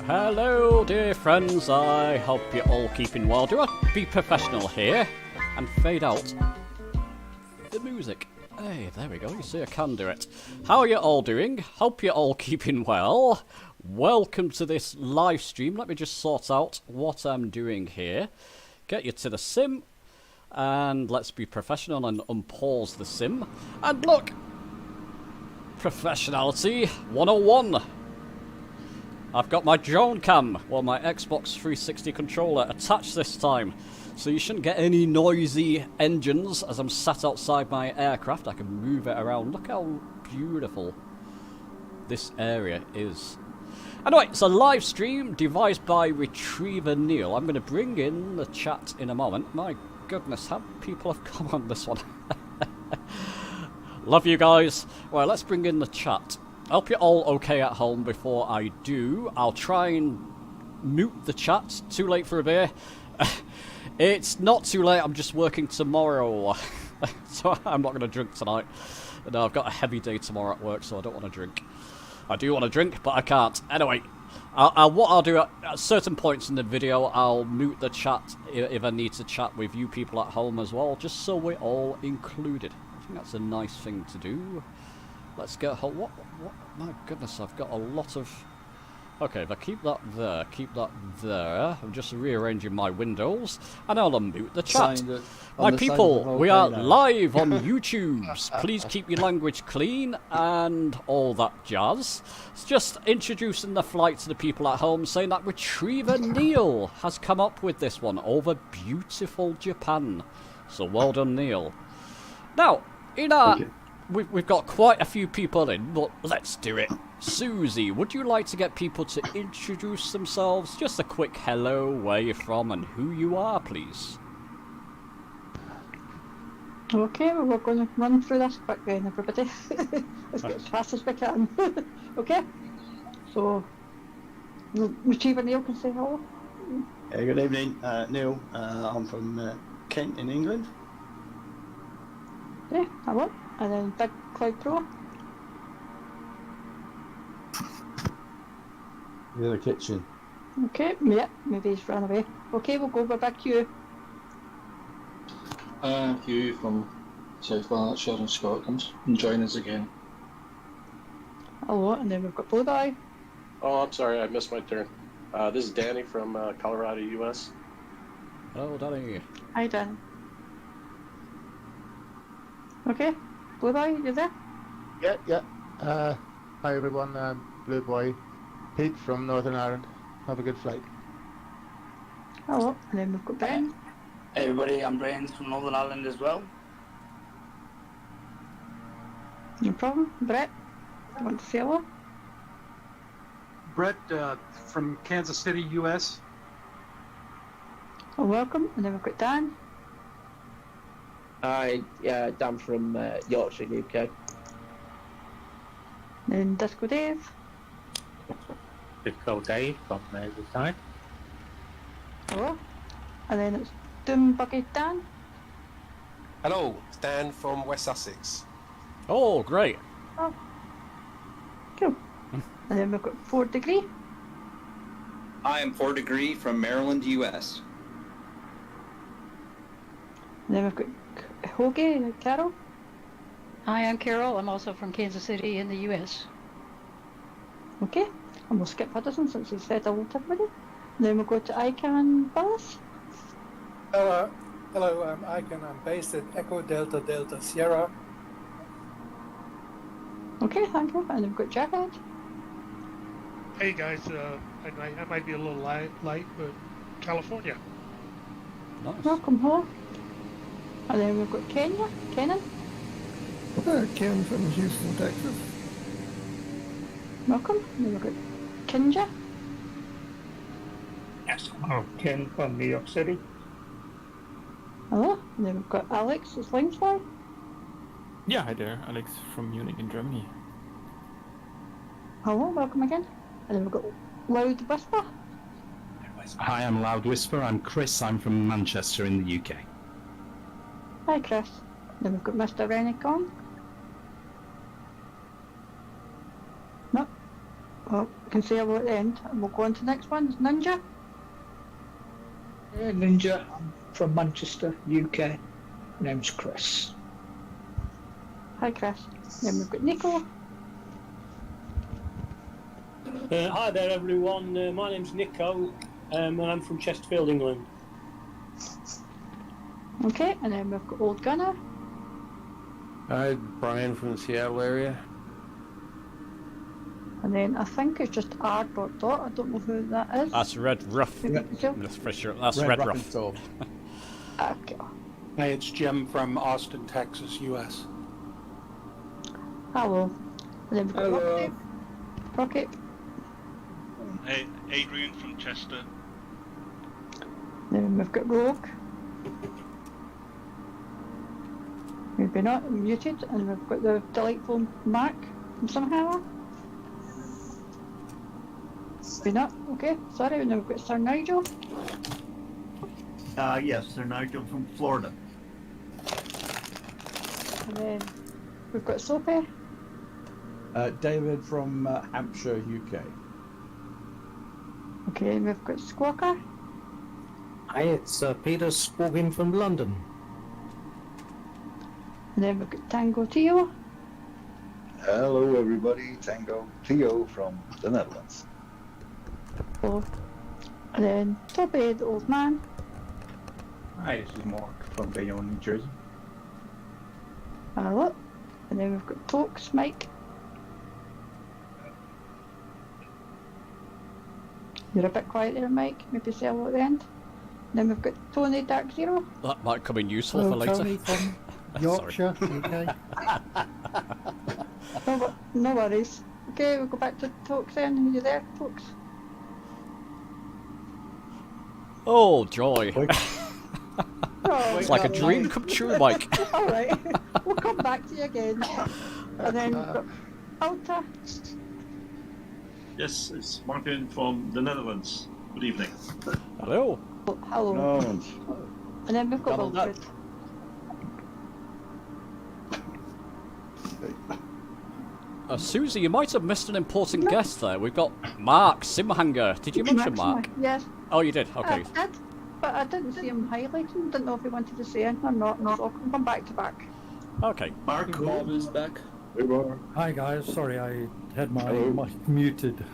Hello dear friends, I hope you're all keeping well. Do I be professional here and fade out the music? Hey, there we go, you see I can do it. How are you all doing? Hope you're all keeping well. Welcome to this live stream. Let me just sort out what I'm doing here. Get you to the sim, and let's be professional and unpause the sim. And look! Professionality 101. I've got my drone cam, well my Xbox 360 controller attached this time. So you shouldn't get any noisy engines as I'm sat outside my aircraft. I can move it around. Look how beautiful this area is. Anyway, it's a live stream devised by Retriever Neil. I'm going to bring in the chat in a moment. My goodness, how people have come on this one. Love you guys. Well, let's bring in the chat. I hope you're all okay at home before I do. I'll try and mute the chat. Too late for a beer. It's not too late, I'm just working tomorrow. So I'm not going to drink tonight. No, I've got a heavy day tomorrow at work, so I don't want to drink. I do want to drink, but I can't. Anyway, what I'll do at certain points in the video, I'll mute the chat if I need to chat with you people at home as well, just so we're all included. I think that's a nice thing to do. Let's get what? My goodness, I've got a lot of... Okay, if I keep that there, I'm just rearranging my windows, and I'll unmute the chat. My people, we are live on YouTube. Please keep your language clean and all that jazz. It's just introducing the flight to the people at home, saying that Retriever Neil has come up with this one over beautiful Japan. So well done, Neil. Now, in our... We've got quite a few people in, but let's do it. Susie, would you like to get people to introduce themselves? Just a quick hello, where you're from, and who you are, please. Okay, well, we're going to run through this quick then, everybody. Let's get as fast as we can. Okay? So, Retriever Neil can say hello. Good evening, Neil. I'm from Kent in England. Yeah, hello. And then Big Cloud Pro. The other kitchen. Okay, yeah, maybe he's run away. Okay, we'll go back to you. Hugh from South Lanarkshire in Scotland, and join us again. Hello, and then we've got Blue Boy. Oh, I'm sorry, I missed my turn. This is Danny from Colorado, US. Hello, Danny. Hi, Dan. Okay, Blue Boy, you there? Yeah. Hi everyone, Blue Boy. Pete from Northern Ireland. Have a good flight. Hello, and then we've got Ben. Hey everybody, I'm Brian from Northern Ireland as well. No problem. Brett, you want to say hello? Brett from Kansas City, US. Oh, welcome. And then we've got Dan. Hi, Dan from Yorkshire, UK. Then Disco Dave. Disco Dave from the side. Hello. And then it's Doom Buggy Dan. Hello, it's Dan from West Sussex. Oh, great. Oh, cool. And then we've got 4 Degree. I am 4 Degree from Maryland, US. And then we've got Hoagie, Carol. Hi, I'm Carol. I'm also from Kansas City in the US. Okay, and we'll skip Huddison since he said hello to everybody. And then we'll go to ICANN Ballas. Hello, I'm ICANN. I'm based at Echo Delta Delta Sierra. Okay, thank you. And then we've got Jackhead. Hey guys, I might be a little light, but California. Nice. Welcome, hello. And then we've got Kenan. Ken from Houston, Texas. Welcome. And then we've got Kinja. Yes, I'm Ken from New York City. Hello. And then we've got Alex, it's Lingsfly. Yeah, hi there, Alex from Munich in Germany. Hello, welcome again. And then we've got Loud Whisper. Hi, I'm Loud Whisper. I'm Chris. I'm from Manchester in the UK. Hi, Chris. Then we've got Mr. Renicon. No. Oh, you can say hello at the end, and we'll go on to the next one. It's Ninja. Ninja, I'm from Manchester, UK. Name's Chris. Hi, Chris. Then we've got Nico. Hi there, everyone. My name's Nico, and I'm from Chesterfield, England. Okay, and then we've got Old Gunner. Hi, Brian from the Seattle area. And then I think it's just R. I don't know who that is. That's Red Ruff. That's for sure. That's Red Ruff. Okay. Hey, it's Jim from Austin, Texas, US. Hello. And then we've got Rocket. Rocket. Hey, Adrian from Chester. Then we've got Rogue. Maybe not, muted. And we've got the delightful Mark from somehow. Maybe not, okay, sorry. And then we've got Sir Nigel. Yes, Sir Nigel from Florida. And then we've got Soapy. David from Hampshire, UK. Okay, and we've got Squawker. Hi, it's Peter speaking from London. And then we've got Tango Tio. Hello everybody, Tango Theo from the Netherlands. Oh. And then Toby, the old man. Hi, this is Mark from Bayonne, New Jersey. Hello. And then we've got Tokes, Mike. You're a bit quiet there, Mike. Maybe say hello at the end. And then we've got Tony Dark Zero. That might come in useful Hello, for later. Tony from Yorkshire, UK. No worries. Okay, we'll go back to Tokes then. Are you there, Tokes? Oh, joy. Oh, it's like a dream come true, Mike. Alright, we'll come back to you again. And then we've got Alta. Yes, it's Martin from the Netherlands. Good evening. Hello. Hello. No. And then we've got Double Wilfred. Susie, you might have missed an important guest there. We've got Mark Simhanger. Did you mention Mark? Yes. Oh, you did? Okay. I did, but I didn't see him highlighting. Didn't know if he wanted to say anything or not. No, so I'll come back to back. Okay. Mark Bob is back. Hi guys, sorry I had my mic muted.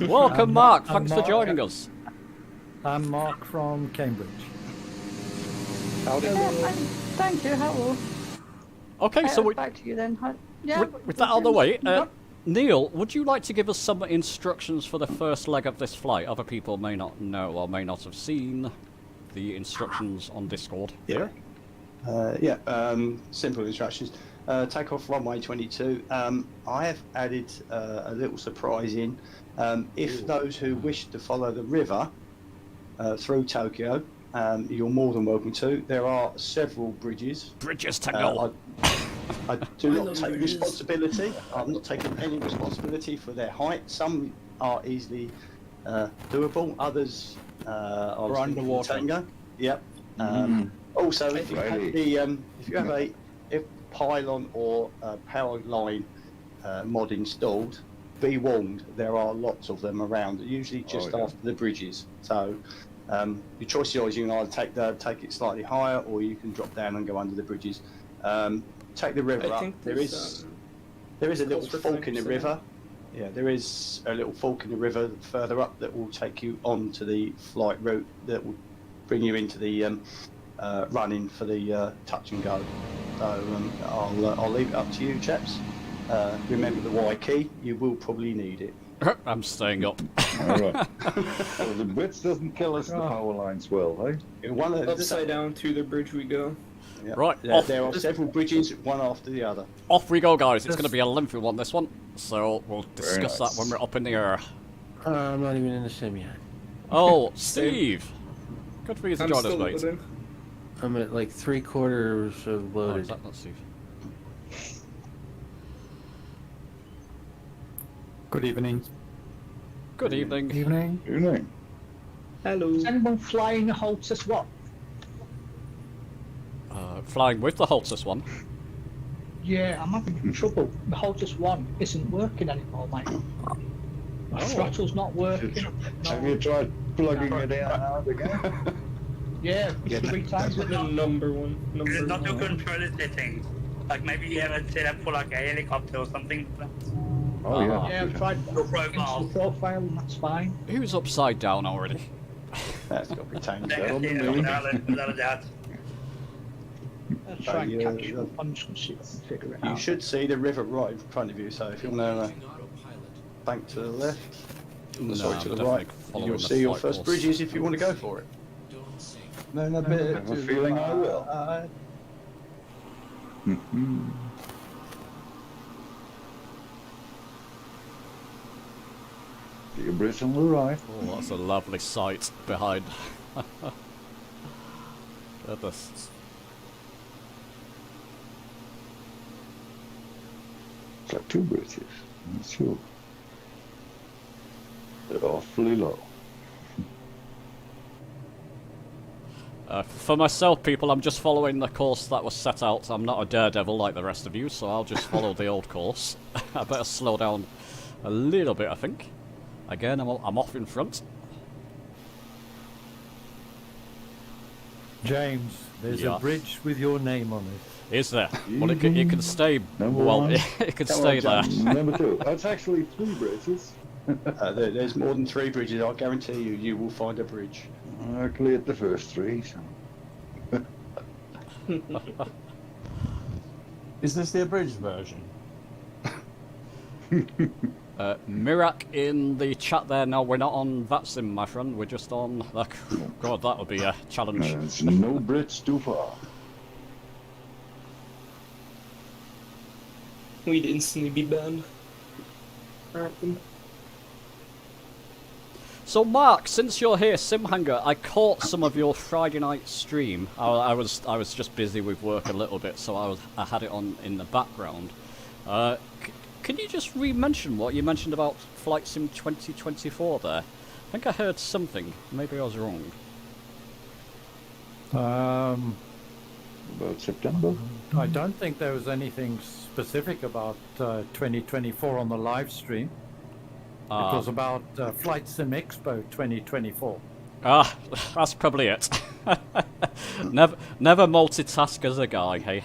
Welcome, Mark. Thanks for joining us. I'm Mark from Cambridge. Howdy. Thank you. Hello. Okay, so we, back to you then. Yeah. with that out of the way, Neil, would you like to give us some instructions for the first leg of this flight? Other people may not know or may not have seen the instructions on Discord. Yeah. Simple instructions. Take off runway 22. I have added a little surprise in. If those who wish to follow the river through Tokyo, you're more than welcome to. There are several bridges. Bridges to go. I do not take responsibility. I'm not taking any responsibility for their height. Some are easily doable. Others are underwater. Tango. Yep. Also, if you have a pylon or power line mod installed, be warned, there are lots of them around, usually just after the bridges. So your choice is yours. You can either take it slightly higher, or you can drop down and go under the bridges. Take the river up. There is a little fork in the river. Yeah, there is a little fork in the river further up that will take you onto the flight route that will bring you into the running for the touch and go. So I'll leave it up to you, chaps. Remember the Y key. You will probably need it. I'm staying up. All right. Well, the width doesn't kill us. The power lines will, eh? Upside down to the bridge we go. Yeah. Right. There are several bridges, one after the other. Off we go, guys. It's going to be a lengthy one, this one. So we'll discuss that when we're up in the air. I'm not even in the sim yet. Oh, Steve. Good for you to join us, mate. I'm at like 3/4 of loaded. Oh, is that not Steve? Good evening. Good evening. Evening. Evening. Hello. Is anyone flying the Huddison what? Flying with the Huddison one. Yeah, I'm having trouble. The Huddison 1 isn't working anymore, mate. My throttle's not working. Have you tried plugging it in and out again? Yeah, Yeah. 3 times. The number one. Is it not your controller settings? Like maybe you have it set up for like a helicopter or something. Oh, yeah. Yeah, I've tried Your profile. the profile and that's fine. Who's upside down already? That's got to be changed. Without a doubt. Let's try and catch you up. I'm just going to see if I can figure it out. You should see the river right in front of you, so if you want to bank to the left, No, sorry, I'm to the definitely right, following you'll the see your flight first course. bridges if you want to go for it. No, no, bit. I have a feeling I will. Your bridge on the right. Oh, that's a lovely sight behind. Goodness. It's like 2 bridges. That's true. They're awfully low. For myself, people, I'm just following the course that was set out. I'm not a daredevil like the rest of you, so I'll just follow the old course. I better slow down a little bit, I think. Again, I'm off in front. James, there's a bridge with your name on it. Is there? Well, it can stay. Well, it can stay there. Number 2. That's actually 3 bridges. There's more than 3 bridges. I guarantee you, you will find a bridge. I cleared the first 3. So. Is this the abridged version? Mirak in the chat there. No, we're not on VATSIM, my friend. We're just on. God, that would be a challenge. It's no bridge too far. We'd instantly be banned. So, Mark, since you're here, Simhanger, I caught some of your Friday night stream. I was just busy with work a little bit, so I had it on in the background. Can you just re-mention what you mentioned about Flight Sim 2024 there? I think I heard something. Maybe I was wrong. About September? I don't think there was anything specific about 2024 on the live stream. It was about Flight Sim Expo 2024. Ah, that's probably it. never multitask as a guy, hey?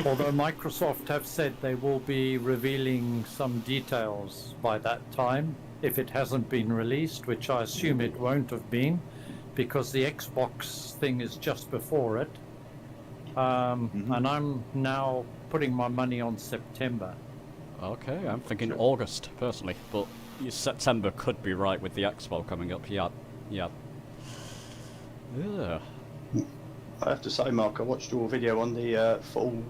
Although Microsoft have said they will be revealing some details by that time, if it hasn't been released, which I assume it won't have been, because the Xbox thing is just before it. And I'm now putting my money on September. Okay, I'm thinking August, personally, but September could be right with the Expo coming up, yeah. I have to say, Mark, I watched your video on the full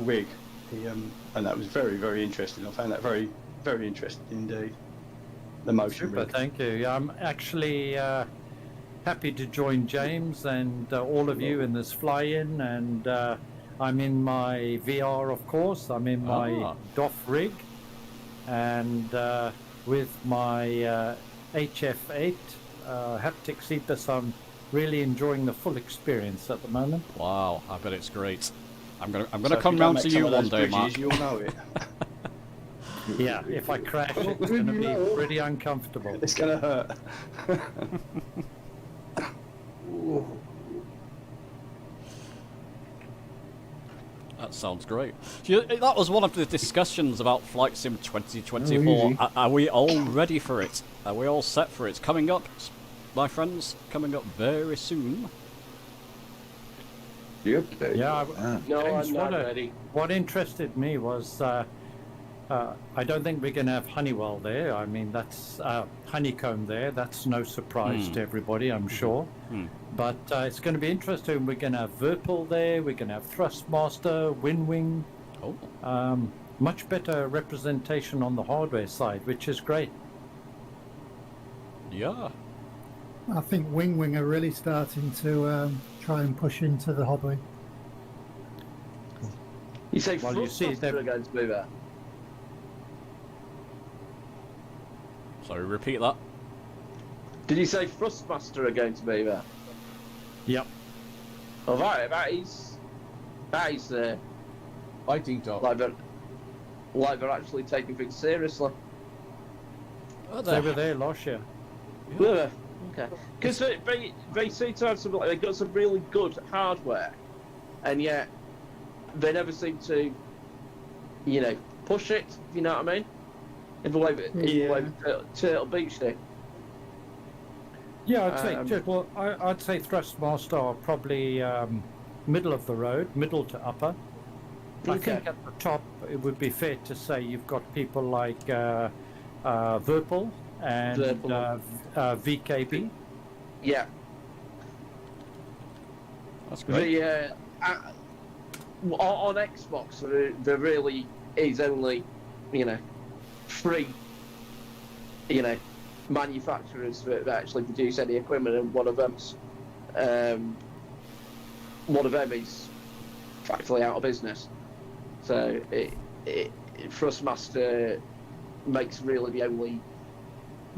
rig, and that was very, very interesting. I found that very, very interesting indeed. The motion Super, rig. thank you. Yeah, I'm actually happy to join James and all of you in this fly-in, and I'm in my VR, of course. I'm in my DOF rig, and with my HF8 haptic seat, so I'm really enjoying the full experience at the moment. Wow, I bet it's great. I'm gonna come round to you one day, Mark. You'll know it. Yeah, if I crash, it's going to be pretty uncomfortable. It's going to hurt. That sounds great. That was one of the discussions about Flight Sim 2024. Are we all ready for it? Are we all set for it? It's coming up, my friends, coming up very soon. Yep. Yeah. No, James, I'm not ready. What interested me was I don't think we're going to have Honeywell there. I mean, that's Honeycomb there. That's no surprise to everybody, I'm sure. But it's going to be interesting. We're going to have Virpil there. We're going to have Thrustmaster, Winwing. Much better representation on the hardware side, which is great. Yeah. I think Wing are really starting to try and push into the hobby. You say well, you see, they're going to be there. Sorry, repeat that. Did you say Thrustmaster are going to be there? Yep. All right, that is That is fighting talk. Like they're actually taking things seriously. They were there last year. Yeah. Okay. Because they seem to have something like they've got some really good hardware, and yet they never seem to, you know, push it. If you know what I mean? In the way that Turtle Beach did. Yeah, I'd say well, I'd say Thrustmaster are probably middle of the road, middle to upper. I think at the top it would be fair to say you've got people like Virpil and VKB. Yeah. That's great. On Xbox, there really is only, you know, 3, you know, manufacturers that actually produce any equipment, and one of them is practically out of business. So Thrustmaster makes really the only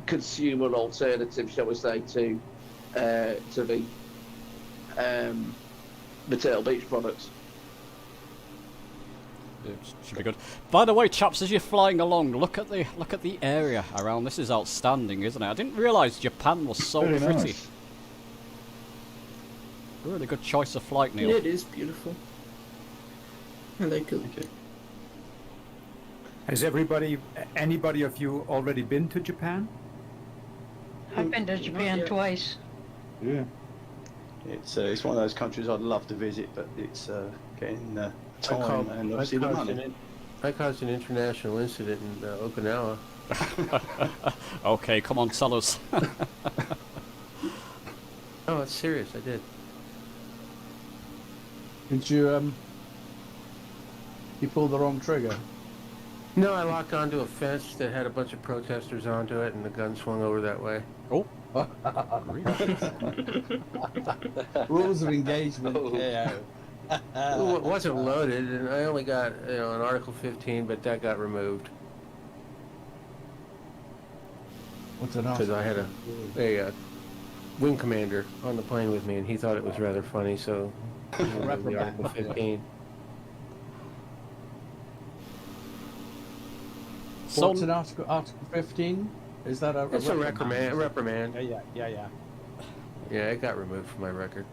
consumer alternative, shall we say, to the Turtle Beach products. It should be good. By the way, chaps, as you're flying along, look at the area around. This is outstanding, isn't it? I didn't realise Japan was so Very pretty. nice. Really good choice of flight, Neil. Yeah, it is beautiful. I like it. Okay. Has anybody of you already been to Japan? I've been to Japan twice. Yeah. It's one of those countries I'd love to visit, but it's getting time and obviously the money. I caused an international incident in Okinawa. Okay, come on, tell us. Oh, it's serious. I did. Did you you pulled the wrong trigger? No, I locked onto a fence that had a bunch of protesters onto it, and the gun swung over that way. Oh. Rules of engagement. It wasn't loaded, and I only got an Article 15, but that got removed. What's an Because I had a wing commander on the plane with me, and he thought it was rather funny, so the Article 15. So what's an Article 15? Is that a It's a reprimand. Yeah. Yeah, it got removed from my record.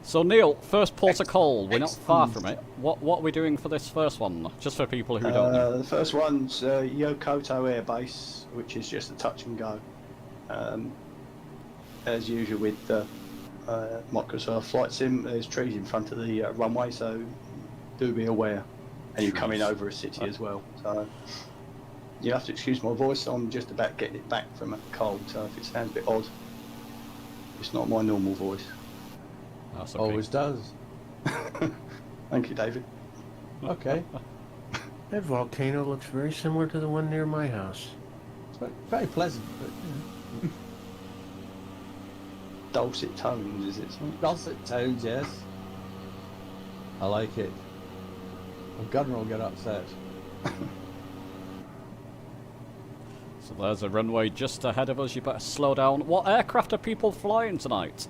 So Neil, first port of call. We're not far from it. What are we doing for this first one? Just for people who don't know. The first one's Yokoto Air Base, which is just a touch and go. As usual with Microsoft Flight Sim, there's trees in front of the runway, so do be aware. And you're coming over a city as well. So you have to excuse my voice. I'm just about getting it back from a cold, so if it sounds a bit odd, it's not my normal voice. That's okay. Always does. Thank you, David. Okay. That volcano looks very similar to the one near my house. It's very pleasant, but Dulcet tones, is it? Dulcet tones, yes. I like it. The gunner will get upset. So there's a runway just ahead of us. You better slow down. What aircraft are people flying tonight?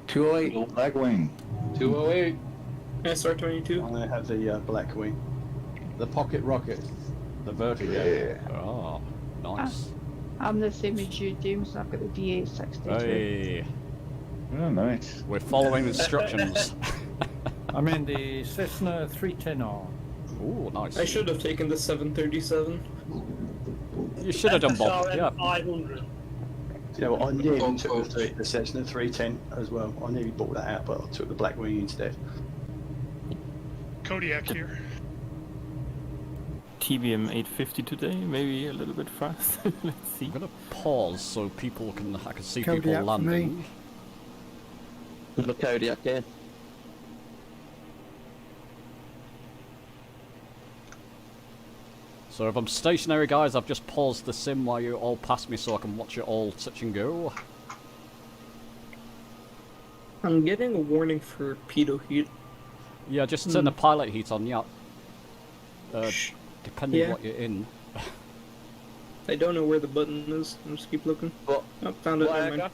208 Blackwing. 208. SR22. I have the Black Wing. The pocket rocket. The vertigo. Yeah. Oh, nice. I'm the same as you, James. I've got the DA62. Hey. Oh, nice. We're following instructions. I'm in the Cessna 310R. Ooh, nice. I should have taken the 737. You should have done both. Yeah. 500. You know what, I nearly took the Cessna 310 as well. I nearly bought that out, but I took the Black Wing instead. Kodiak here. TBM 850 today, maybe a little bit fast. Let's see. I'm gonna pause so people I can see Kodiak people for landing. me. The Kodiak in. So if I'm stationary, guys, I've just paused the sim while you all pass me so I can watch it all touch and go. I'm getting a warning for pitot heat. Yeah, just turn the pilot heat on, yeah. Depending what you're in. I don't know where the button is. I'll just keep looking. What? Oh, found it. What Never mind.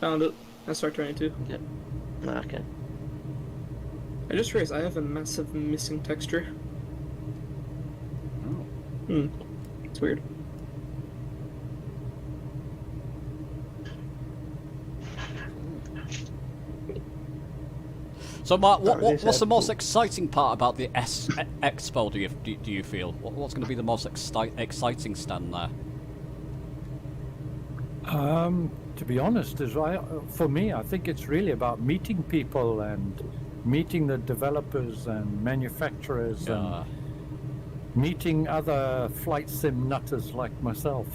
Found it. SR22. Yeah. Okay. I just realized I have a massive missing texture. It's weird. So, Mark, what's the most exciting part about the Expo? Do you feel? What's going to be the most exciting stand there? To be honest, for me, I think it's really about meeting people and meeting the developers and manufacturers and meeting other flight sim nutters like myself.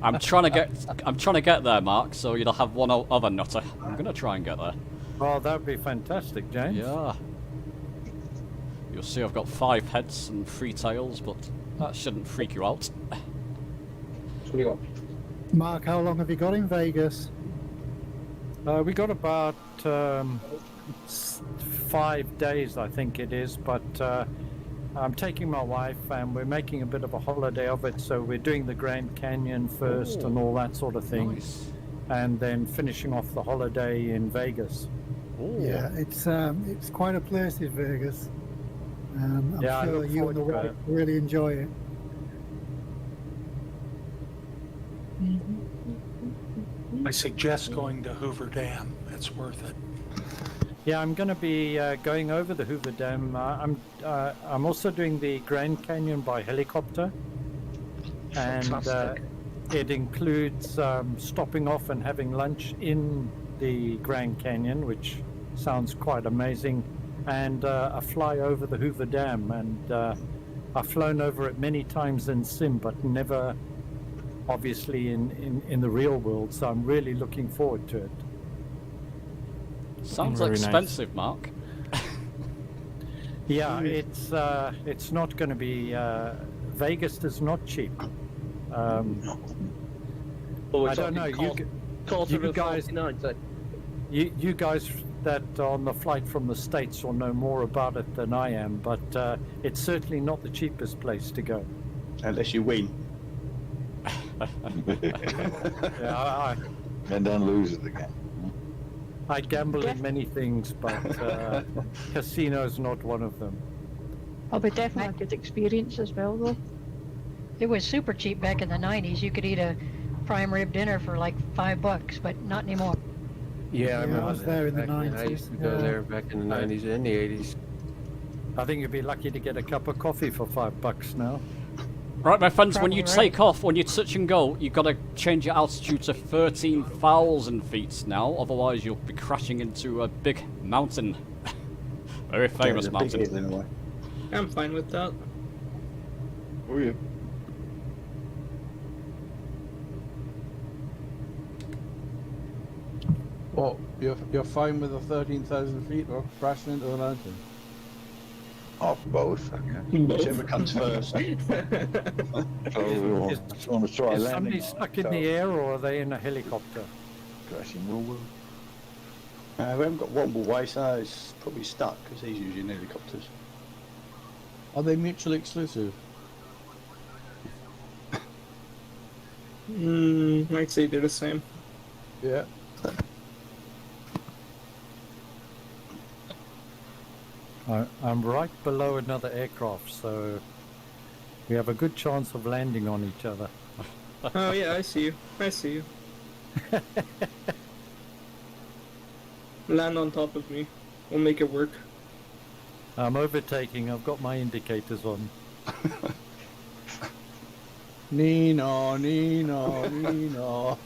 I'm trying to get there, Mark. So you'll have one other nutter. I'm going to try and get there. Oh, that'd be fantastic, James. Yeah. You'll see I've got 5 heads and 3 tails, but that shouldn't freak you out. Mark, how long have you got in Vegas? We got about 5 days, I think it is, but I'm taking my wife and we're making a bit of a holiday of it, so we're doing the Grand Canyon first and all that sort of thing. Nice. And then finishing off the holiday in Vegas. Yeah, it's quite a place in Vegas. I'm sure you and the wife really enjoy it. I suggest going to Hoover Dam. It's worth it. Yeah, I'm going to be going over the Hoover Dam. I'm also doing the Grand Canyon by helicopter, and it includes stopping off and having lunch in the Grand Canyon, which sounds quite amazing, and a fly over the Hoover Dam. And I've flown over it many times in sim, but never obviously in the real world, so I'm really looking forward to it. Sounds expensive, Mark. Yeah, it's not going to be. Vegas is not cheap. I don't know. You guys, you guys that are on the flight from the States will know more about it than I am, but it's certainly not the cheapest place to go. Unless you win. Yeah, and then lose it again. I gamble in many things, but casino's not one of them. It'll be definitely a good experience as well, though. It was super cheap back in the 90s. You could eat a prime rib dinner for like $5, but not anymore. Yeah, I remember I was there in the 90s. I used to go there back in the 90s and the 80s. I think you'd be lucky to get a cup of coffee for $5 now. Right, my friends, when you take off, when you touch and go, you've got to change your altitude to 13,000 feet now, otherwise you'll be crashing into a big mountain. Very famous mountain. I'm fine with that. Oh, yeah. Well, you're fine with the 13,000 feet or crashing into the mountain? Oh, both. Whichever comes first. Is somebody stuck in the air, or are they in a helicopter? Crashing womble. We haven't got Wombleway, so it's probably stuck because he's using helicopters. Are they mutually exclusive? I'd say they're the same. Yeah. I'm right below another aircraft, so we have a good chance of landing on each other. Oh yeah, I see you. I see you. Land on top of me. We'll make it work. I'm overtaking. I've got my indicators on. Nino, Nino, Nino.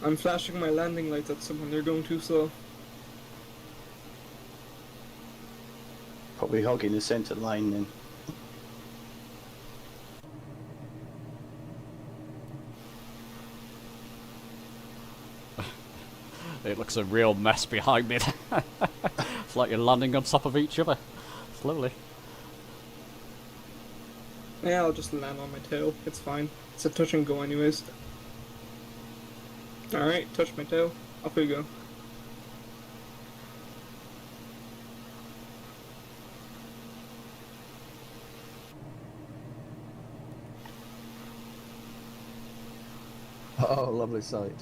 I'm flashing my landing lights at someone. They're going too slow. Probably hogging the centre lane then. It looks a real mess behind me. It's like you're landing on top of each other. Slowly. Yeah, I'll just land on my tail. It's fine. It's a touch and go anyways. Alright, touch my tail. Off we go. Oh, lovely sight.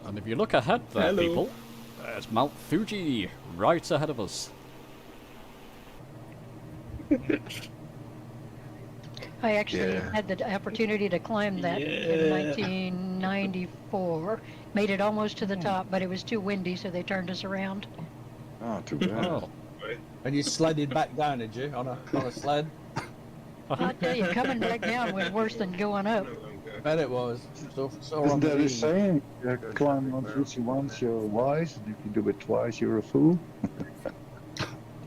And if you look ahead there, people, There's Mount Fuji right ahead of us. I actually had the opportunity to climb that in 1994. Made it almost to the top, but it was too windy, so they turned us around. Oh, too bad. Oh. And you sledded back down, did you, on a sled? I'll tell you, coming back down was worse than going up. I bet it was. So Isn't that a saying? Climb on Fuji once, you're wise, and if you do it twice, you're a fool.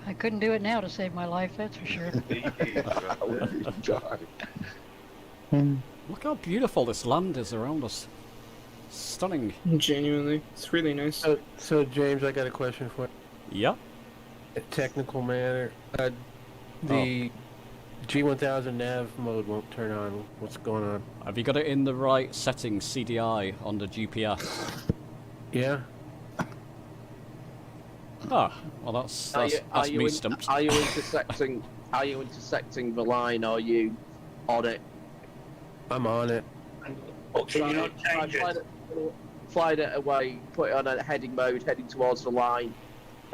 I couldn't do it now to save my life, that's for sure. Look how beautiful this land is around us. Stunning. Genuinely, it's really nice. So James, I got a question for you. Yeah? A technical matter. The G1000 nav mode won't turn on. What's going on? Have you got it in the right settings, CDI, on the GPS? Yeah. Ah, well that's me stumped. Are you intersecting? Are you intersecting the line? Or are you on it? I'm on it. Okay, fly it away, put it on a heading mode, heading towards the line,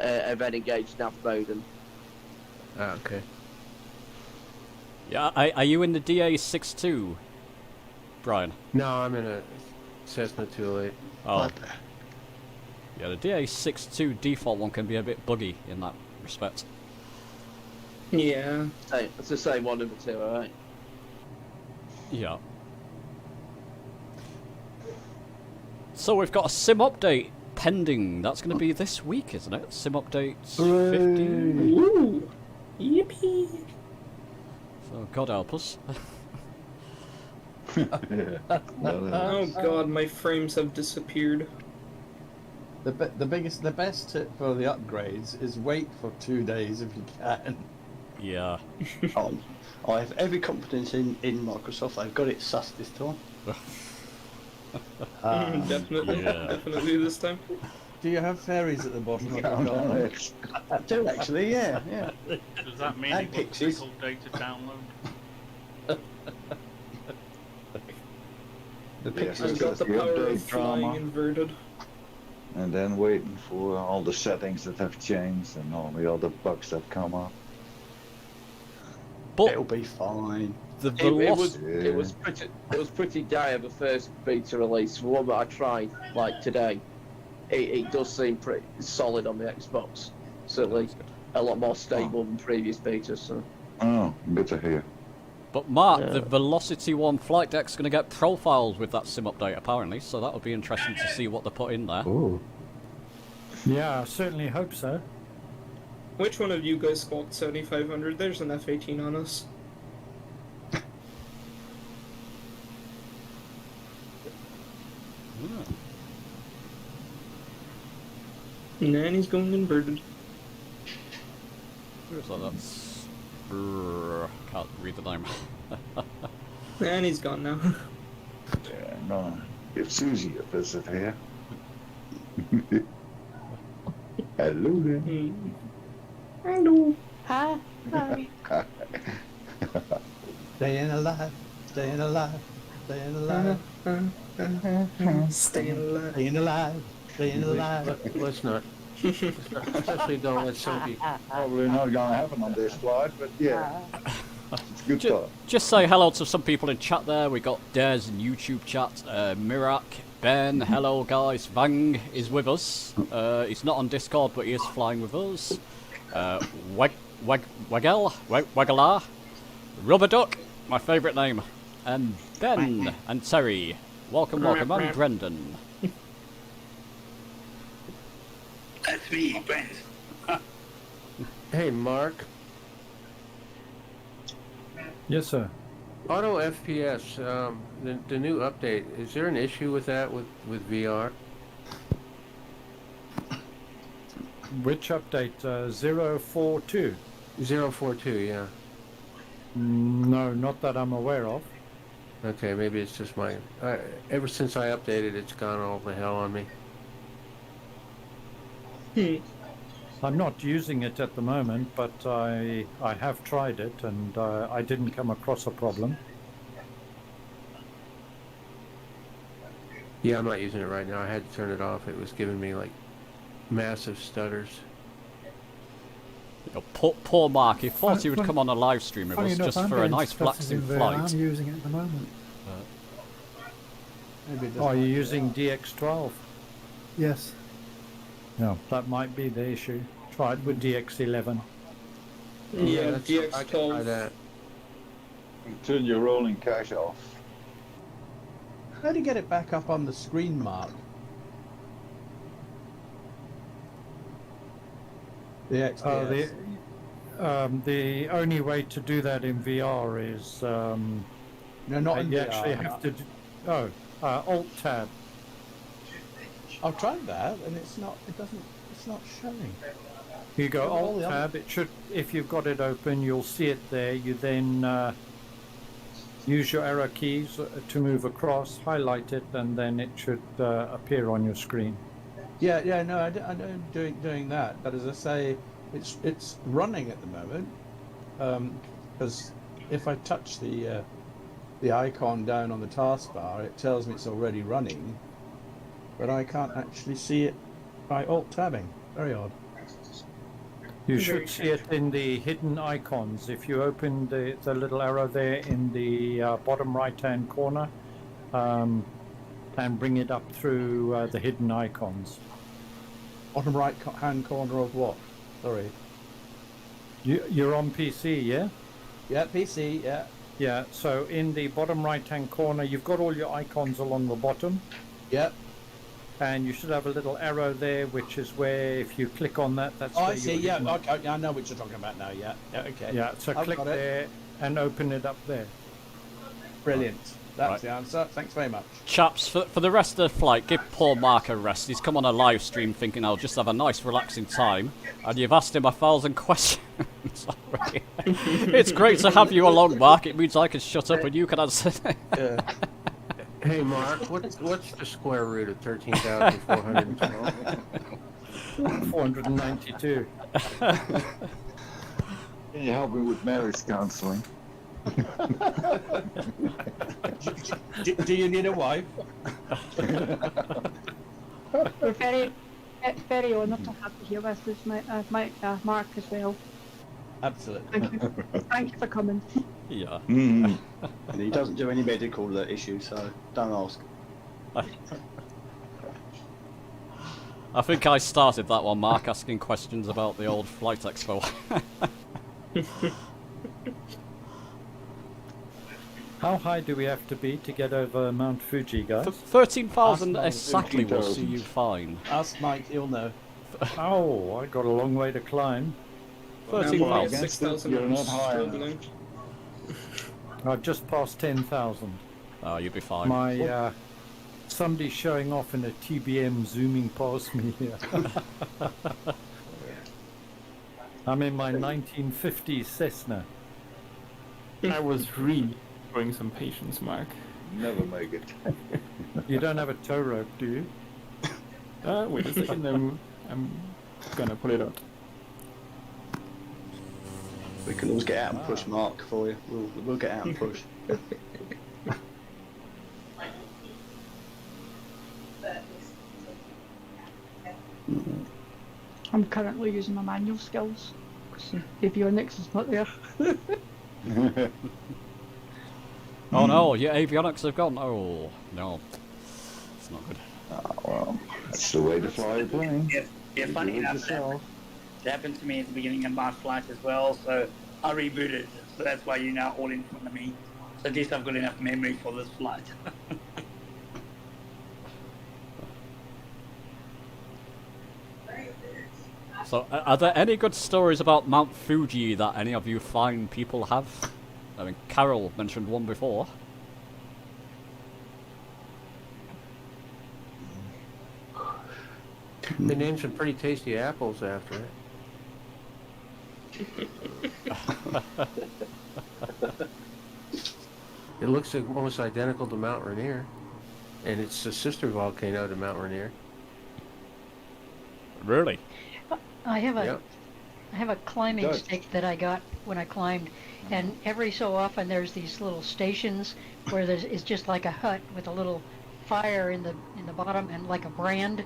and then engage nav mode. And okay. Yeah, are you in the DA62, Brian? No, I'm in a Cessna 208. Oh. Yeah, the DA62 default one can be a bit buggy in that respect. Yeah. Hey, it's the same one of the two, alright? Yeah. So we've got a sim update pending. That's going to be this week, isn't it? Sim update 15. Ooh. Yippee. So God help us. Oh god, my frames have disappeared. The best tip for the upgrades is wait for 2 days if you can. Yeah. I have every confidence in Microsoft. They've got it sussed this time. Definitely this time. Do you have fairies at the bottom of the car? I do actually, yeah. Does that mean And it will pixies. take all day to download? The I've got the power of flying inverted. And then waiting for all the settings that have changed and all the other bugs that come up. But it'll be fine. It was pretty dire the first beta release. The one that I tried like today, it does seem pretty solid on the Xbox. Certainly a lot more stable than previous betas. So. Oh, good to hear. But Mark, the Velocity 1 flight deck's going to get profiles with that sim update apparently, so that would be interesting to see what they put in there. Oh. Yeah, I certainly hope so. Which one of you guys squawked 7500? There's an F-18 on us. Nanny's going inverted. So that's... can't read the name. Nanny's gone now. Yeah, no. Give Susie a visit here. Hello there. Hello. Hi. Hi. Staying alive, staying alive, staying alive. Staying alive. Staying alive, staying alive. Let's not. Especially don't let Sophie. Probably not going to happen on this flight, but yeah. It's a good thought. Just say hello to some people in chat there. We got Des in YouTube chat, Mirak, Ben, hello guys, Vang is with us. He's not on Discord, but he is flying with us. Wagalar, Rubber Duck, my favourite name, and Ben and Terry. Welcome, and Brendan. That's me, Brent. Hey, Mark. Yes, sir. Auto FPS, the new update, is there an issue with that with VR? Which update? 042? 042, yeah. No, not that I'm aware of. Okay, maybe it's just my... ever since I updated, it's gone all the hell on me. I'm not using it at the moment, but I have tried it and I didn't come across a problem. Yeah, I'm not using it right now. I had to turn it off. It was giving me like massive stutters. You know, poor Mark, he thought he would come on a live stream. It Funny was enough, just I'm for a getting nice stutters relaxing in VR. flight. I'm using it at the moment. Maybe it Oh, doesn't you're like using DX12? Yes. No, that might be the issue. Try it with DX11. Yeah, I can try DX12. that. Turn your rolling cache off. How do you get it back up on the screen, Mark? The XDS. The only way to do that in VR is no, not in you VR. actually have to do, Alt Tab. I've tried that, and it's not. It doesn't. It's not showing. You go All Alt the other- Tab. It should, if you've got it open, you'll see it there. You then use your arrow keys to move across, highlight it, and then it should appear on your screen. Yeah, no, I know doing that, but as I say, it's running at the moment, because if I touch the icon down on the taskbar, it tells me it's already running, but I can't actually see it by alt-tabbing. Very odd. You should see it in the hidden icons. If you open the little arrow there in the bottom right-hand corner, and bring it up through the hidden icons. Bottom right hand corner of what? Sorry. You're on PC, yeah? Yeah, PC, yeah. Yeah, so in the bottom right-hand corner, you've got all your icons along the bottom. Yep. And you should have a little arrow there, which is where if you click on that, that's where I see, your yeah, hidden- okay, I know what you're talking about now, yeah. Yeah, okay. Yeah, so I've click got it. there and open it up there. Brilliant. That's Right. the answer. Thanks very much. Chaps, for the rest of the flight, give poor Mark a rest. He's come on a live stream thinking I'll just have a nice relaxing time, and you've asked him 1,000 questions already. It's great to have you along, Mark. It means I can shut up and you can answer. Yeah. Hey, Mark, what's the square root of 13,412? 492. Can you help me with marriage counseling? Do you need a wife? We're very honoured to have you here with us, Mark, as well. Absolutely. Thank you for coming. Yeah. And he doesn't do any medical issues, so don't ask. I think I started that one, Mark, asking questions about the old Flight Expo. How high do we have to be to get over Mount Fuji, guys? 13,000 exactly will see you fine. Ask Mike, he'll know. Oh, I got a long way to climb. 13,000. 6,000. You're not high enough. I've just passed 10,000. Oh, you'll be fine. My somebody's showing off in a TBM zooming past me here. I'm in my 1950s Cessna. I was really showing some patience, Mark. Never make it. You don't have a tow rope, do you? Wait a second, I'm gonna pull it out. We can always get out and push Mark for you. We'll get out and push. I'm currently using my manual skills because avionics is not there. Oh no, your avionics have gone. Oh no, it's not good. Oh, well, that's the way to fly a plane. Yeah, funny Do it enough, yourself. that happened to me at the beginning of my flight as well, so I rebooted. So that's why you're now all in front of me. So at least I've got enough memory for this flight. So, are there any good stories about Mount Fuji that any of you fine people have? I mean, Carol mentioned one before. They named some pretty tasty apples after it. It looks almost identical to Mount Rainier, and it's a sister volcano to Mount Rainier. Really? I have a Yep. I have a climbing Good. stick that I got when I climbed, and every so often there's these little stations where it's just like a hut with a little fire in the bottom and like a brand,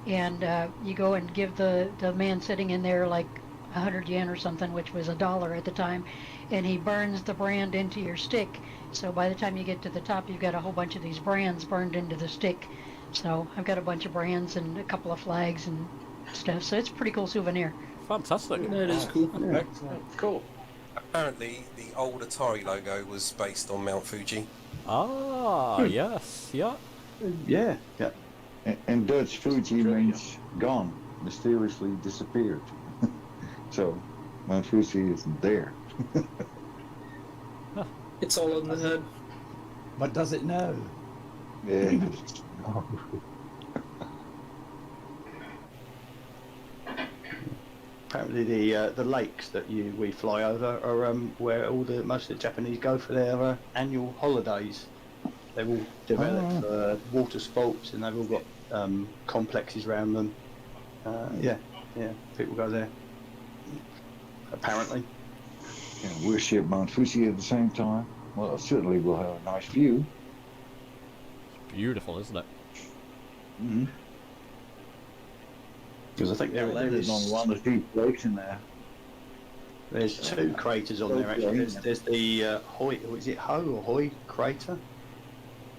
and you go and give the man sitting in there like 100 yen or something, which was $1 at the time, and he burns the brand into your stick. So by the time you get to the top, you've got a whole bunch of these brands burned into the stick. So I've got a bunch of brands and a couple of flags and stuff. So it's a pretty cool souvenir. Fantastic. That is cool. Yeah, excellent. Cool. Apparently, the old Atari logo was based on Mount Fuji. Ah, yes, yeah. Yeah. In Dutch, Fuji means gone, mysteriously disappeared. So, Mount Fuji isn't there. It's all in the head. But does it know? Yeah. Apparently the lakes that we fly over are where most of the Japanese go for their annual holidays. They've all developed water sports, and they've all got complexes around them. Yeah, people go there. Apparently. Yeah, we'll ship Mount Fuji at the same time. Well, certainly we'll have a nice view. It's beautiful, isn't it? Mm-hmm. Because I think there is on one of the lakes in there. There's two craters on there actually. There's the Hoi, is it Ho or Hoi crater?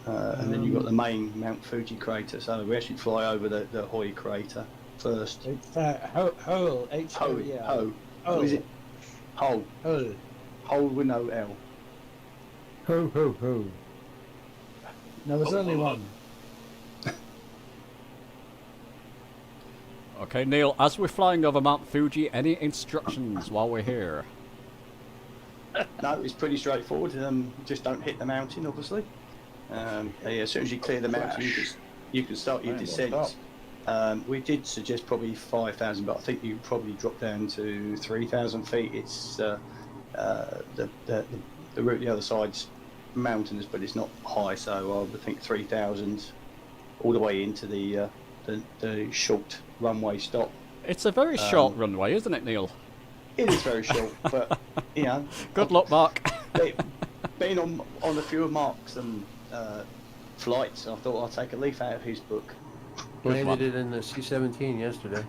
And then you've got the main Mount Fuji crater. So we actually fly over the Hoi crater first. It's Ho, H-O-E-L. Ho. What is it? Ho. Ho. Ho with no L. Ho, ho, ho. No, there's only one. Okay, Neil, as we're flying over Mount Fuji, any instructions while we're here? No, it's pretty straightforward. Just don't hit the mountain, obviously. As soon as you clear the mountain, you can start your descent. We did suggest probably 5,000, but I think you probably drop down to 3,000 feet. It's the route the other side's mountainous, but it's not high, so I would think 3,000 all the way into the short runway stop. It's a very short runway, isn't it, Neil? It is very short, but you know. Good luck, Mark. Being on a few of Mark's flights, I thought I'd take a leaf out of his book. Landed it in the C-17 yesterday.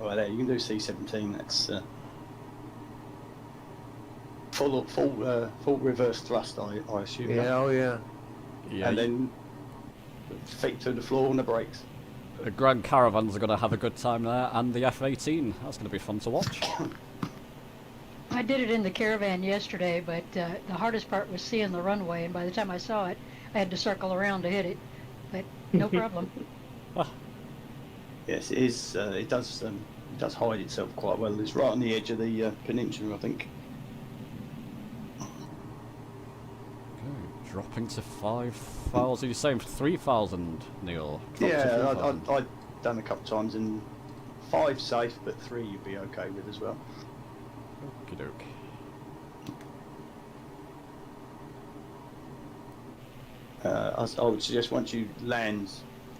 Oh, there you can do C-17. That's full reverse thrust, I assume. Yeah, oh yeah. Yeah. And then feet to the floor on the brakes. The Grand Caravans are going to have a good time there, and the F-18. That's going to be fun to watch. I did it in the Caravan yesterday, but the hardest part was seeing the runway, and by the time I saw it, I had to circle around to hit it. But no problem. Yes, it is. It does hide itself quite well. It's right on the edge of the peninsula, I think. Okay, dropping to 5,000. You're saying 3,000, Neil? Yeah, I've done a couple of times, and 5 safe, but 3 you'd be okay with as well. Okie doke. I would suggest once you land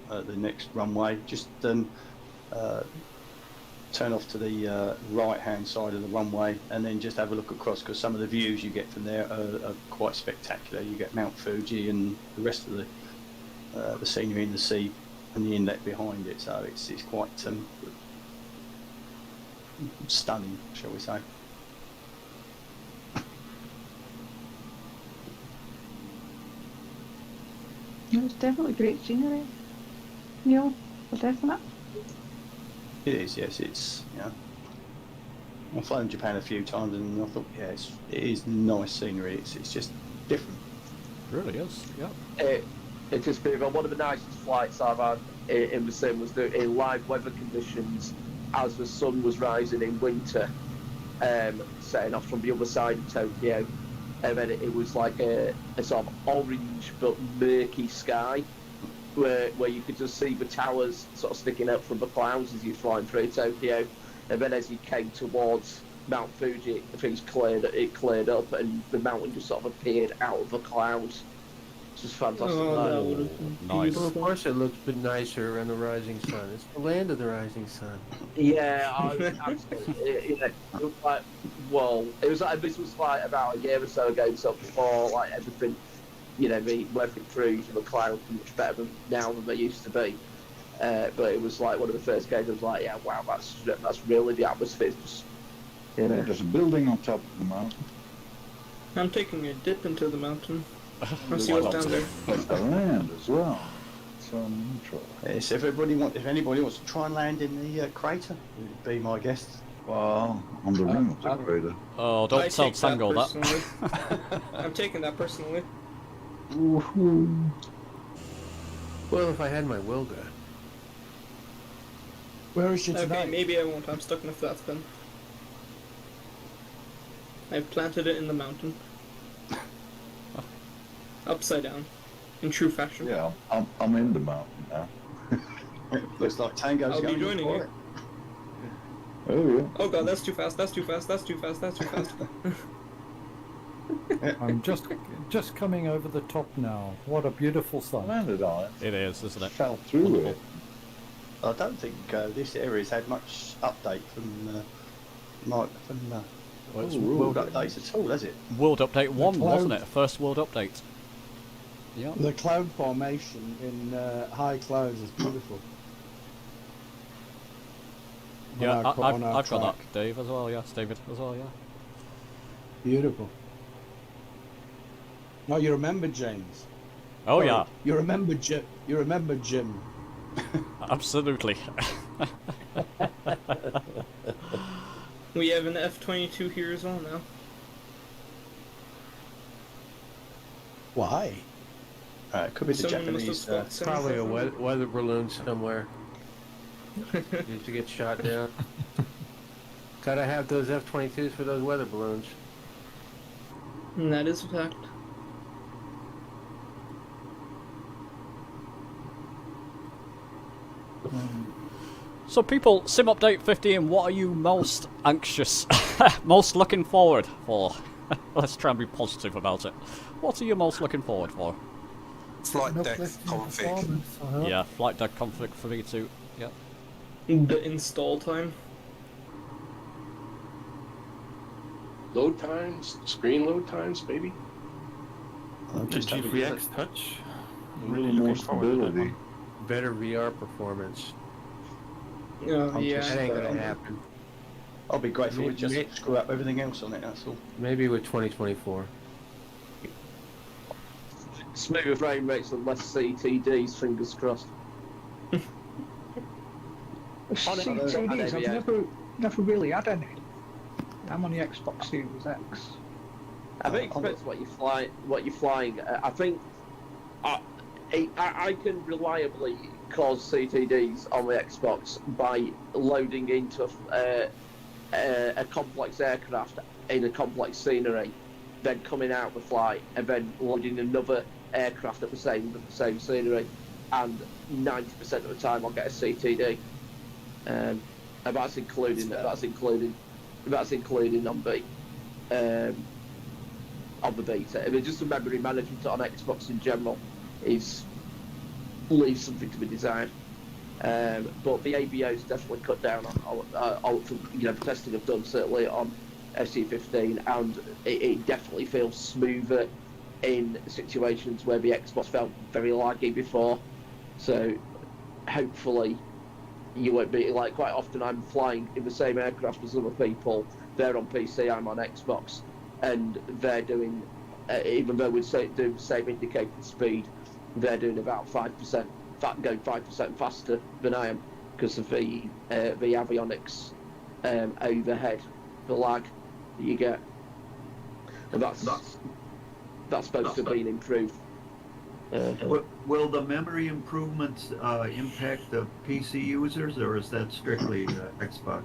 the next runway, just turn off to the right-hand side of the runway, and then just have a look across, because some of the views you get from there are quite spectacular. You get Mount Fuji and the rest of the scenery in the sea and the inlet behind it, so it's quite stunning, shall we say. It's definitely great scenery. Neil, for definite. It is, yes. It's I've flown Japan a few times, and I thought, it is nice scenery. It's just different. It really is. Yeah. It's just been one of the nicest flights I've had in the sim was in live weather conditions as the sun was rising in winter, setting off from the other side of Tokyo. And then it was like a sort of orange but murky sky, where you could just see the towers sort of sticking up from the clouds as you're flying through Tokyo. And then as you came towards Mount Fuji, things cleared up, and the mountain just sort of appeared out of the clouds. It's just fantastic. Nice. Well, of course, it looks a bit nicer around the rising sun. It's the land of the rising sun. Yeah, absolutely. This was like about a year or so ago, so before like everything, the weather crews and the clouds are much better now than they used to be. but it was like one of the first games. I was like, yeah, wow, that's really the atmosphere. Just, you know. There's a building on top of the mountain. I'm taking a dip into the mountain. I'll see what's down there. There's the land as well. So neutral. Yes, if anybody wants to try and land in the crater, would be my guest. Well, on the rim of the crater. Oh, don't tell Tango that. I'm taking that personally. Well, if I had my will gun. Where is she tonight? Okay, maybe I won't. I'm stuck in a flat spin. I've planted it in the mountain. Upside down. In true fashion. Yeah, I'm in the mountain now. Looks like Tango's going I'll be joining you. Oh yeah. Oh god, that's too fast, that's too fast, that's too fast, that's too fast. I'm just coming over the top now. What a beautiful sight. Landed on it. It is, isn't it? Fell through Wonderful. it. I don't think this area's had much update from World Updates at all, has it? World Update 1, wasn't it? First World Update. Yeah. The cloud formation in high clouds is beautiful. Yeah, On our I've got track. that, Dave, as well, yes, David, as well, yeah. Beautiful. No, you remember James. Oh, yeah. You remember Jim. You remember Jim. Absolutely. We have an F-22 here as well now. Why? It could be the Someone must have Japanese. spot Probably a something. weather balloon somewhere. Used to get shot down. Gotta have those F-22s for those weather balloons. And that is a fact. So people, Sim Update 15, what are you most anxious, most looking forward for? Let's try and be positive about it. What are you most looking forward for? Flight deck config. Yeah, flight deck config for me too. Yeah. The install time. Load times, screen load times, baby. Just GPX touch. A little more stability. Better VR performance. Oh, yeah. That ain't gonna happen. I'll be grateful we just screw up everything else on it, that's all. Maybe with 2024. Smoother frame rates and less CTDs, fingers crossed. CTDs, I've never really had any. I'm on the Xbox Series X. I think it depends what you're flying. I think I can reliably cause CTDs on the Xbox by loading into a complex aircraft in a complex scenery, then coming out the flight and then loading another aircraft at the same scenery, and 90% of the time I'll get a CTD. And that's including on the beta. I mean, just the memory management on Xbox in general leaves something to be desired. But the ABO's definitely cut down on the testing I've done certainly on FC15, and it definitely feels smoother in situations where the Xbox felt very laggy before. So hopefully you won't be like, quite often I'm flying in the same aircraft as other people. They're on PC, I'm on Xbox, and they're doing, even though we're doing the same indicated speed, they're doing about 5%, going 5% faster than I am because of the avionics overhead, the lag that you get, and that's supposed to have been improved. Will the memory improvements impact the PC users, or is that strictly Xbox?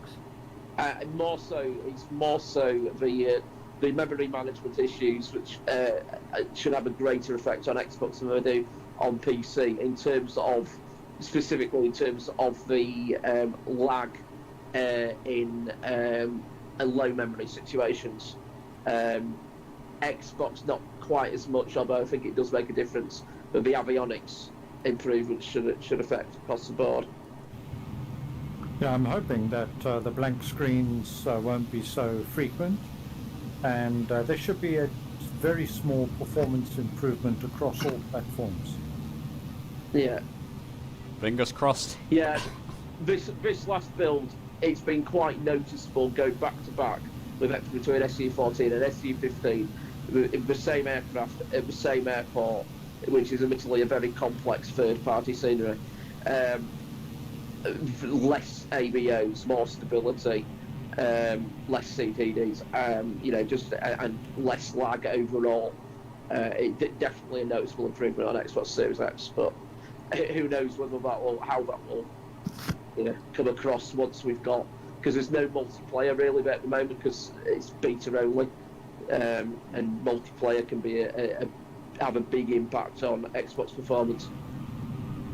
It's more so the memory management issues, which should have a greater effect on Xbox than they do on PC, specifically in terms of the lag in low memory situations. Xbox not quite as much, although I think it does make a difference. But the avionics improvements should affect across the board. Yeah, I'm hoping that the blank screens won't be so frequent, and there should be a very small performance improvement across all platforms. Yeah. Fingers crossed. Yeah, this last build, it's been quite noticeable going back to back with between SU-14 and SU-15, the same aircraft at the same airport, which is admittedly a very complex third-party scenery. Less ABOs, more stability, less CPDs, you know, just and less lag overall. Definitely a noticeable improvement on Xbox Series X, but who knows how that will, you know, come across once we've got, because there's no multiplayer really at the moment because it's beta only, and multiplayer can be have a big impact on Xbox performance.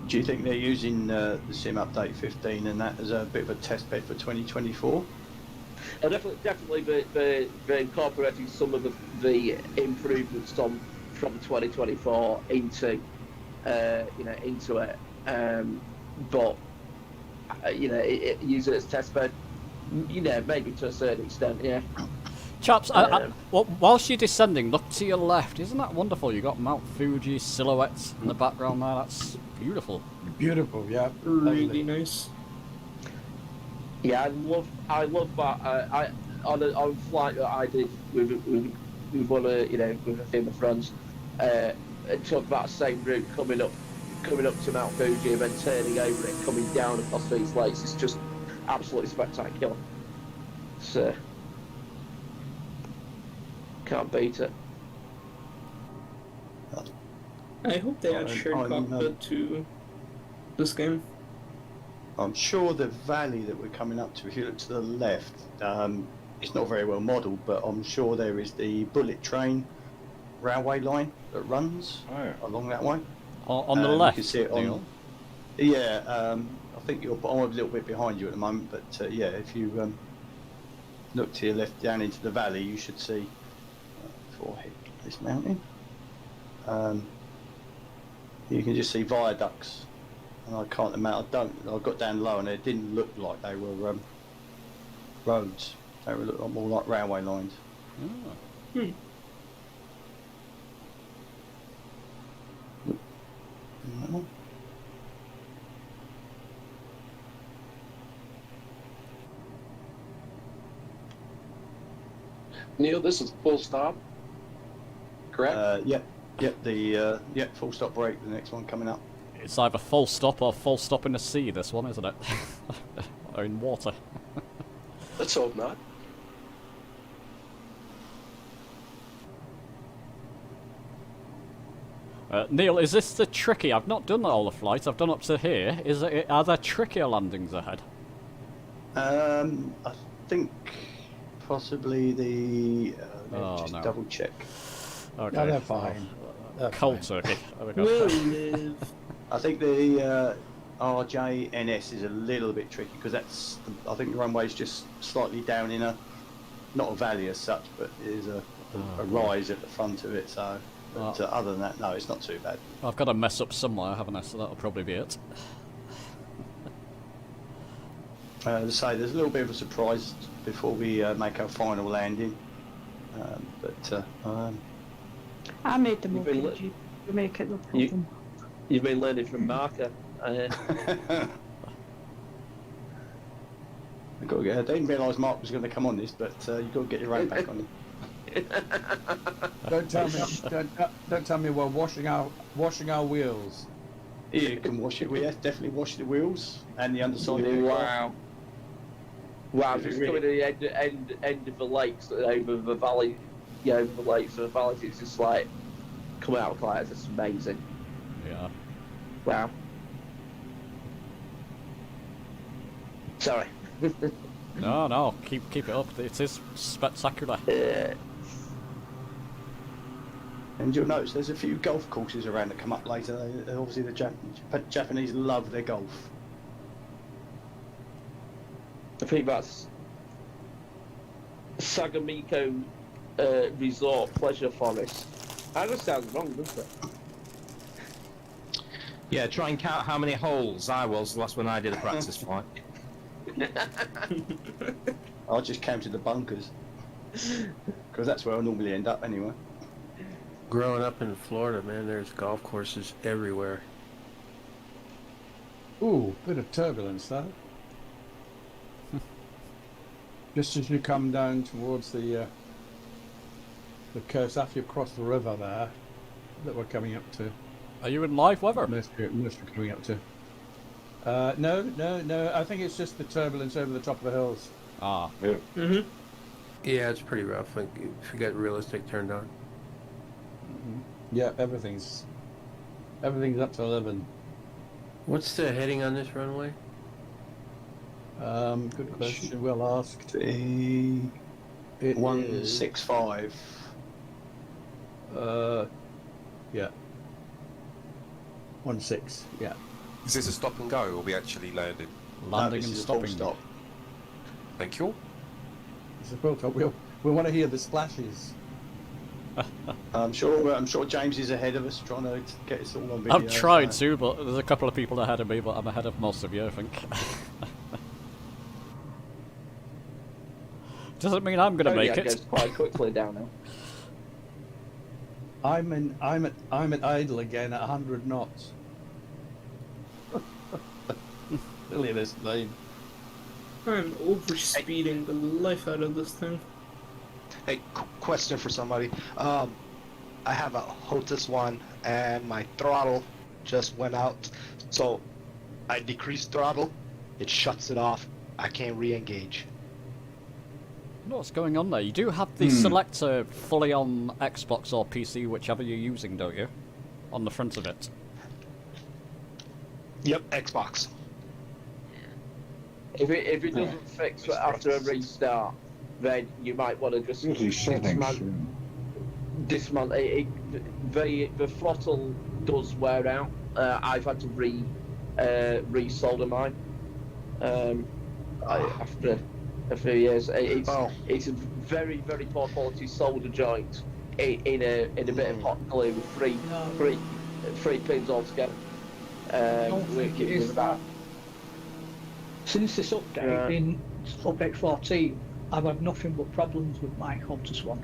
Do you think they're using the Sim Update 15 and that as a bit of a test bed for 2024? Definitely, they're incorporating some of the improvements from 2024 into into it, but you know, use it as test bed. You know, maybe to a certain extent, yeah. Chaps, whilst you're descending, look to your left. Isn't that wonderful? You got Mount Fuji silhouettes in the background there. That's beautiful. Beautiful, yeah. Really nice. Yeah, I love that. On a flight that I did with one of, you know, with a few of my friends, it took that same route coming up to Mount Fuji and then turning over it, coming down across these lakes. It's just absolutely spectacular. So can't beat it. I hope they add shared cockpit to this game. I'm sure the valley that we're coming up to, if you look to the left, it's not very well modelled, but I'm sure there is the bullet train railway line that runs along that way. On the left? You can see it on. Yeah, I think I'm a little bit behind you at the moment, but yeah, if you look to your left down into the valley, you should see before I hit this mountain. You can just see viaducts, and I can't imagine. I got down low, and it didn't look like they were roads. They looked more like railway lines. Oh. Neil, this is full stop, correct? Yep, full stop break, the next one coming up. It's either full stop or full stop in the sea, this one, isn't it? Or in water. Let's hope not. Neil, is this the tricky? I've not done all the flights. I've done up to here. Are there trickier landings ahead? I think possibly the. Just double check. Okay. No, they're fine. Cold turkey. There we go. We'll live. I think the RJNS is a little bit tricky because that's. I think the runway's just slightly down in not a valley as such, but there's a rise at the front of it. So. But other than that, no, it's not too bad. I've got to mess up somewhere, haven't I? So that'll probably be it. As I say, there's a little bit of a surprise before we make our final landing. I made them okay. You make it no problem. You've been learning from Marker. I didn't realise Mark was going to come on this, but you've got to get your rank back on him. Don't tell me we're washing our wheels. Yeah, you can wash it. We have definitely washed the wheels and the underside of the Wow, just coming to the end of the lakes, over the valley, over the lakes and the valleys, it's just like coming out like it's just amazing. Yeah. Wow. Sorry. No, keep it up. It is spectacular. And you'll notice there's a few golf courses around that come up later. Obviously, the Japanese love their golf. I think that's Sagamiko Resort Pleasure Forest. That just sounds wrong, doesn't it? Yeah, try and count how many holes I was last when I did a practice flight. I just counted the bunkers because that's where I normally end up anyway. Growing up in Florida, man, there's golf courses everywhere. Ooh, bit of turbulence there. Just as you come down towards the coast, after you cross the river there, that we're coming up to. Are you in live weather? Most we're coming up to. No. I think it's just the turbulence over the top of the hills. Ah. Yeah. Mm-hmm. Yeah, it's pretty rough. Like, if you get realistic turned on. Yeah, everything's up to 11. What's the heading on this runway? Good question. Well asked. It 165. Yeah. 16. Yeah. Is this a stop and go, or we actually landed? Landing and stopping. Stop. Thank you. It's a full stop. We want to hear the splashes. I'm sure James is ahead of us, trying to get us all on video. I've tried to, but there's a couple of people ahead of me, but I'm ahead of most of you, I think. Doesn't mean I'm going to make it. Goes quite quickly down now. I'm at idle again at 100 knots. Silly this thing. I'm over-speeding the life out of this thing. Hey, question for somebody. I have a Huddison and my throttle just went out. So I decreased throttle, it shuts it off. I can't re-engage. I know what's going on there. You do have the selector fully on Xbox or PC, whichever you're using, don't you? On the front of it. Yep, Xbox. If it doesn't fix after a restart, then you might want to just dismount it. The throttle does wear out. I've had to re-solder mine after a few years. It's a very, very poor quality solder joint in a bit of hot glue with three pins altogether. Since this update in update 14, I've had nothing but problems with my Huddison.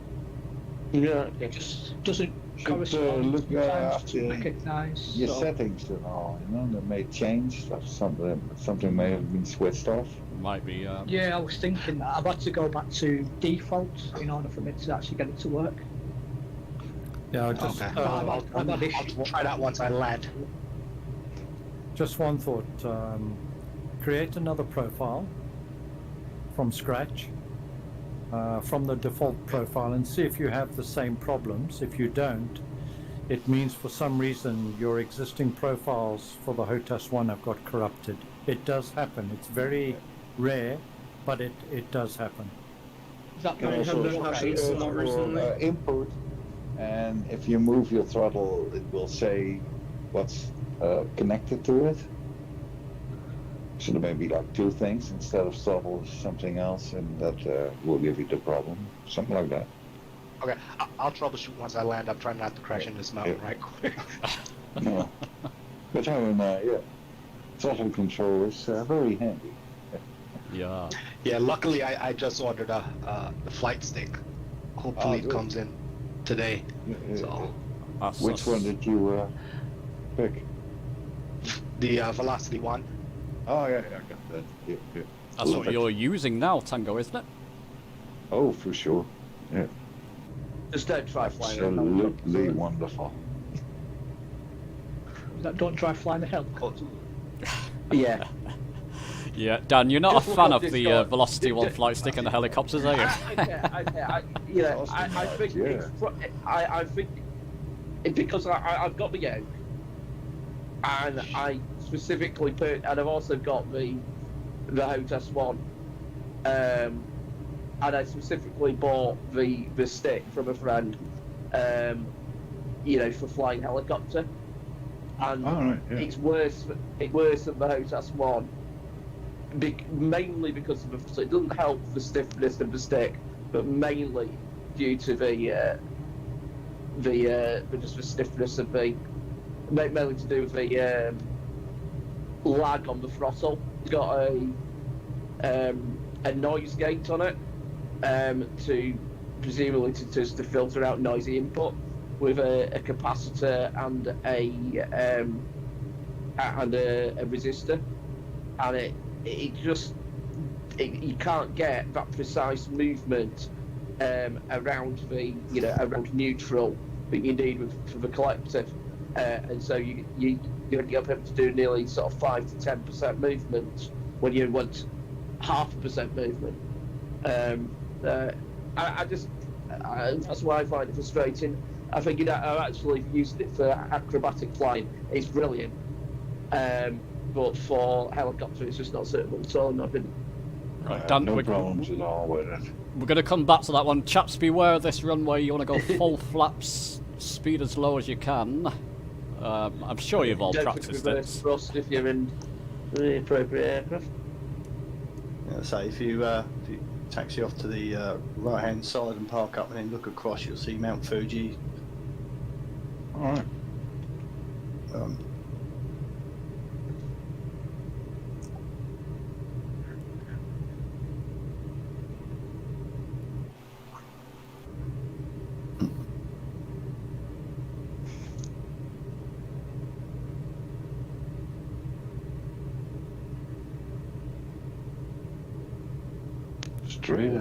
Yeah, it just doesn't correspond look to recognise. Your settings and all, they may change. Something may have been switched off. Might be. Yeah, I was thinking that I've had to go back to default in order for me to actually get it to work. Yeah, I'll try that once I land. Just one thought. Create another profile from scratch, from the default profile, and see if you have the same problems. If you don't, it means for some reason your existing profiles for the Huddison have got corrupted. It does happen. It's very rare, but it does happen. Is that going to input, and if you move your throttle, it will say what's connected to it. So there may be like two things instead of throttle, something else, and that will give you the problem. Something like that. Okay, I'll troubleshoot once I land. I'm trying not to crash in this mountain right quick. No. But having throttle control is very handy. Yeah. Yeah, luckily I just ordered the flight stick. Hopefully it comes in today. So. Which one did you pick? The Velocity one. Oh yeah, I got that. Yeah. That's what you're using now, Tango, isn't it? Oh, for sure. Yeah. Just don't try flying. Absolutely wonderful. Don't try flying the helicopter. Yeah. Yeah, Dan, you're not a fan of the Velocity 1 flight stick and the helicopters, are you? I think because I've got the yoke, and I specifically put, and I've also got the Huddison, and I specifically bought the stick from a friend, for flying helicopter, and it's worse than the Huddison, mainly because of so it doesn't help the stiffness of the stick, but mainly due to the stiffness of the, mainly to do with the lag on the throttle. It's got a noise gate on it, to presumably to filter out noisy input, with a capacitor and and a resistor, and you can't get that precise movement around the around neutral that you need for the collective, and so you end up having to do nearly sort of 5 to 10% movement when you want 0.5% movement. That's why I find it frustrating. I think I actually used it for acrobatic flying. It's brilliant, but for helicopter, it's just not suitable at all, in my opinion. Right, Dan, no problems at all with it. We're going to come back to that one. Chaps, beware of this runway. You want to go full flaps, speed as low as you can. I'm sure you've all practiced it. Thrust if you're in the appropriate aircraft. Yeah, so if you taxi off to the right-hand side and park up and then look across, you'll see Mount Fuji. All right.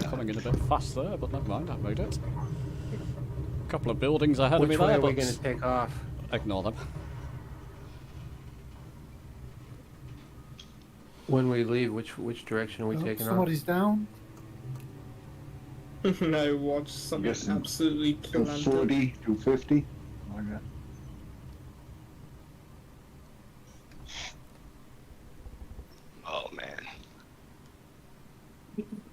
Coming in a bit fast there, but never mind, I've made it. A couple of buildings ahead of me Which way there, are we but going to take off? ignore them. When we leave, which direction are we taking off? Somebody's down. No, watch something absolutely 240, 250. Okay. Oh man.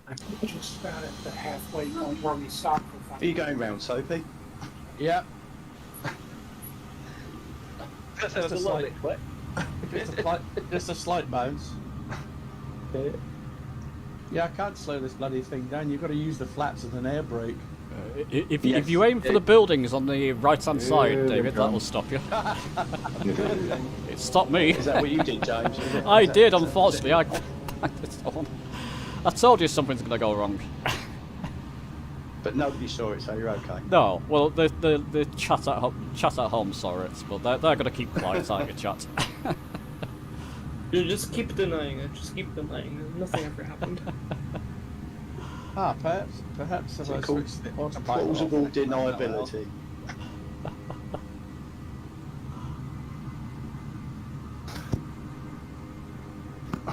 I'm just about at the halfway point where we stopped for 5 Are you going round, Soapy? Yeah. Just a little bit quick. Just a slight bounce. Yeah, I can't slow this bloody thing down. You've got to use the flaps as an air brake. If you aim for the buildings on the right-hand side, David, that will stop you. It stopped me. Is that what you did, James? I did, unfortunately. I told you something's going to go wrong. But nobody saw it, so you're okay. No, well, the chat at home saw it, but they're going to keep quiet, aren't you, chat? You just keep denying it. Just keep denying it. Nothing ever happened. Perhaps if I It's called switch the autopilot plausible off, deniability.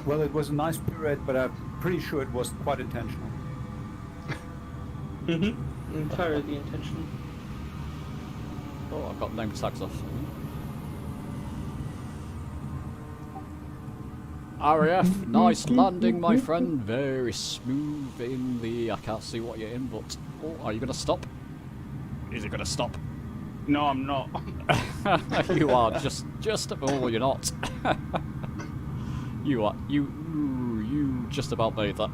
Well, it was a nice pirouette, but I'm pretty sure it was quite intentional. Entirely intentional. Oh, I've got name tags off. RAF, nice landing, my friend. Very smooth in the... I can't see what you're in, but... Oh, are you going to stop? Is it going to stop? No, I'm not. You are just... Oh, you're not. You are... You just about made that.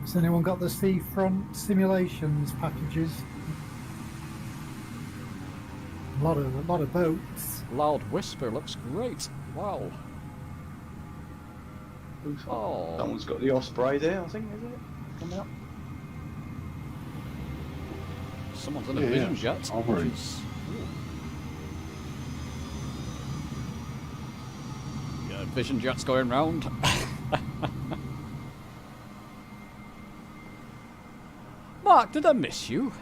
Has anyone got the seafront simulations packages? A lot of boats. Loud Whisper looks great. Wow. Oh. Someone's got the Osprey there, I think, is it? Coming up. Someone's in a Vision Jet. Yeah, Vision Jet's going round. Mark, did I miss you?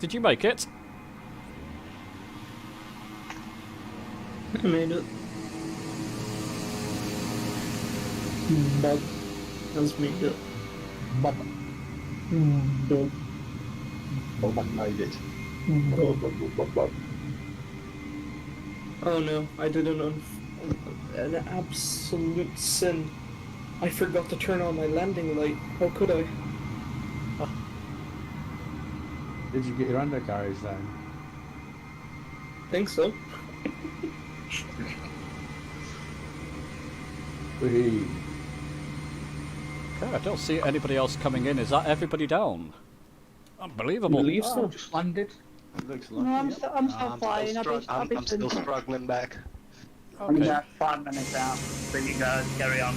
Did you make it? I made it. Bob has made it. Bob. Bob. Bob made it. Oh no, I did an absolute sin. I forgot to turn on my landing light. How could I? Did you get your undercarriage down? Think so. Okay, I don't see anybody else coming in. Is that everybody down? Unbelievable. I believe so. Just landed. Looks No, I'm still flying. I'm still struggling back. I'm Okay. about 5 minutes out, so you guys carry on.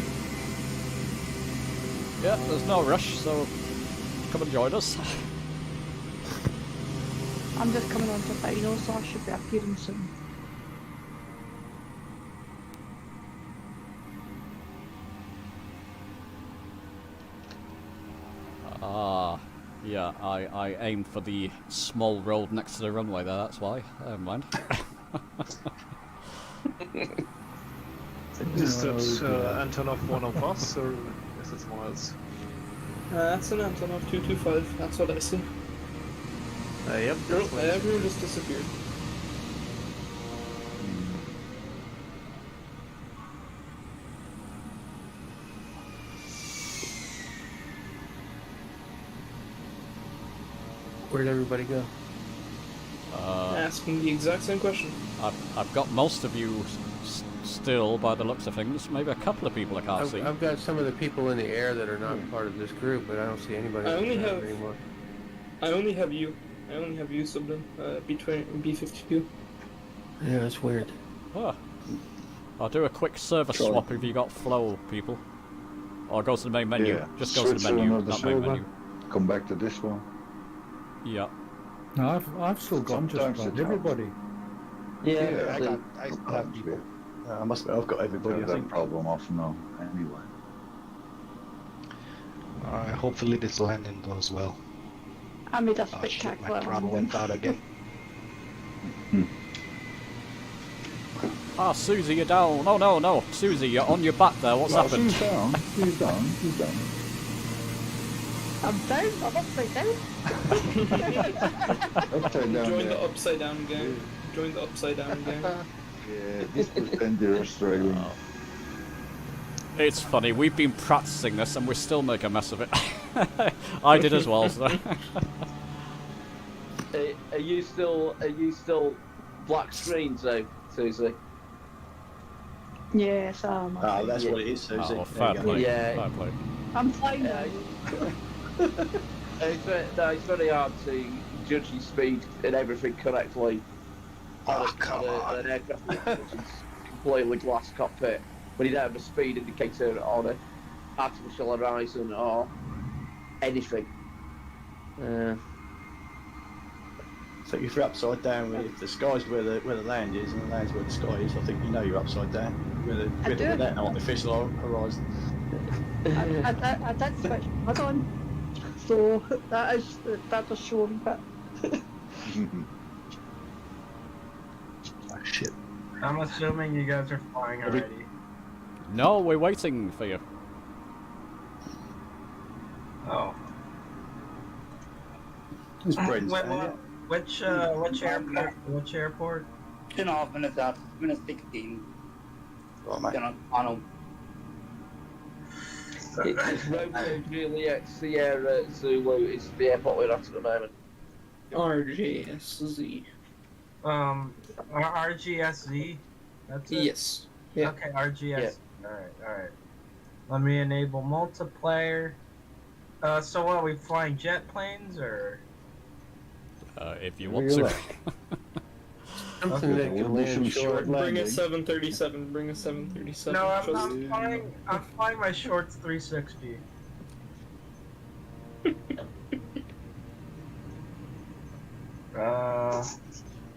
Yeah, there's no rush, so come and join us. I'm just coming on to final, so I should be appearing soon. Ah, yeah, I aimed for the small road next to the runway there, that's why. Never mind. Is that Antonov one of us, or is it someone else? That's an Antonov 225, that's what I see. Yep. Everyone just disappeared. Where'd everybody go? Asking the exact same question. I've got most of you still, by the looks of things. Maybe a couple of people I can't see. I've got some of the people in the air that are not part of this group, but I don't see anybody I only have anymore. I only have you subbed in between B52. Yeah, that's weird. Ah. I'll do a quick server swap if you got flow, people. Or go to the main menu. Yeah. Just go to the Switch menu, another not main server, menu. Come back to this one. Yeah. No, I've still got just Sometimes about it everybody. Yeah, I have people. I must admit, I've got everybody. Have I that think. problem off now, anyway. Hopefully this landing goes well. I made a Oh shit, spectacular my throttle landing. went out again. Ah, Susie, you're down. Oh no, no, Susie, you're on your back there. What's happened? She's down. She's down. She's down. I'm down, I'm upside down. Upside down. Join the Yeah. upside down gang. Join the upside down gang. Yeah, this pretend you're Australian. It's funny, we've been practicing this and we still make a mess of it. I did as well, so. Are you still black screens though, Susie? Yes, Oh, that's what it is, Susie. Oh, fair play. Yeah. Fair play. I'm fine now. It's very hard to judge your speed and everything correctly on an aircraft which is completely glass cockpit when you don't have a speed indicator on an artificial horizon or anything. So if you're upside down, if the sky's where the land is and the land's where the sky is, I think you know you're upside down. With that artificial horizon. I did switch my hood on, so that is showing bit. Oh shit. I'm assuming you guys are flying already. No, we're waiting for you. Oh. It's Brent's Which airport? Which airport? 2.5 minutes out, minutes 16. Right, mate. Arnold. It's Romeo Juliet Sierra Zulu is the airport we're at the moment. RJSZ. RGSZ? That's it? Yes. Yeah. Okay, RGSZ. Yeah. Alright. Let me enable multiplayer. So what, are we flying jet planes, or? If you want to. Something that can land short Bring a landing. 737. Bring a 737. No, I'm flying my shorts 360.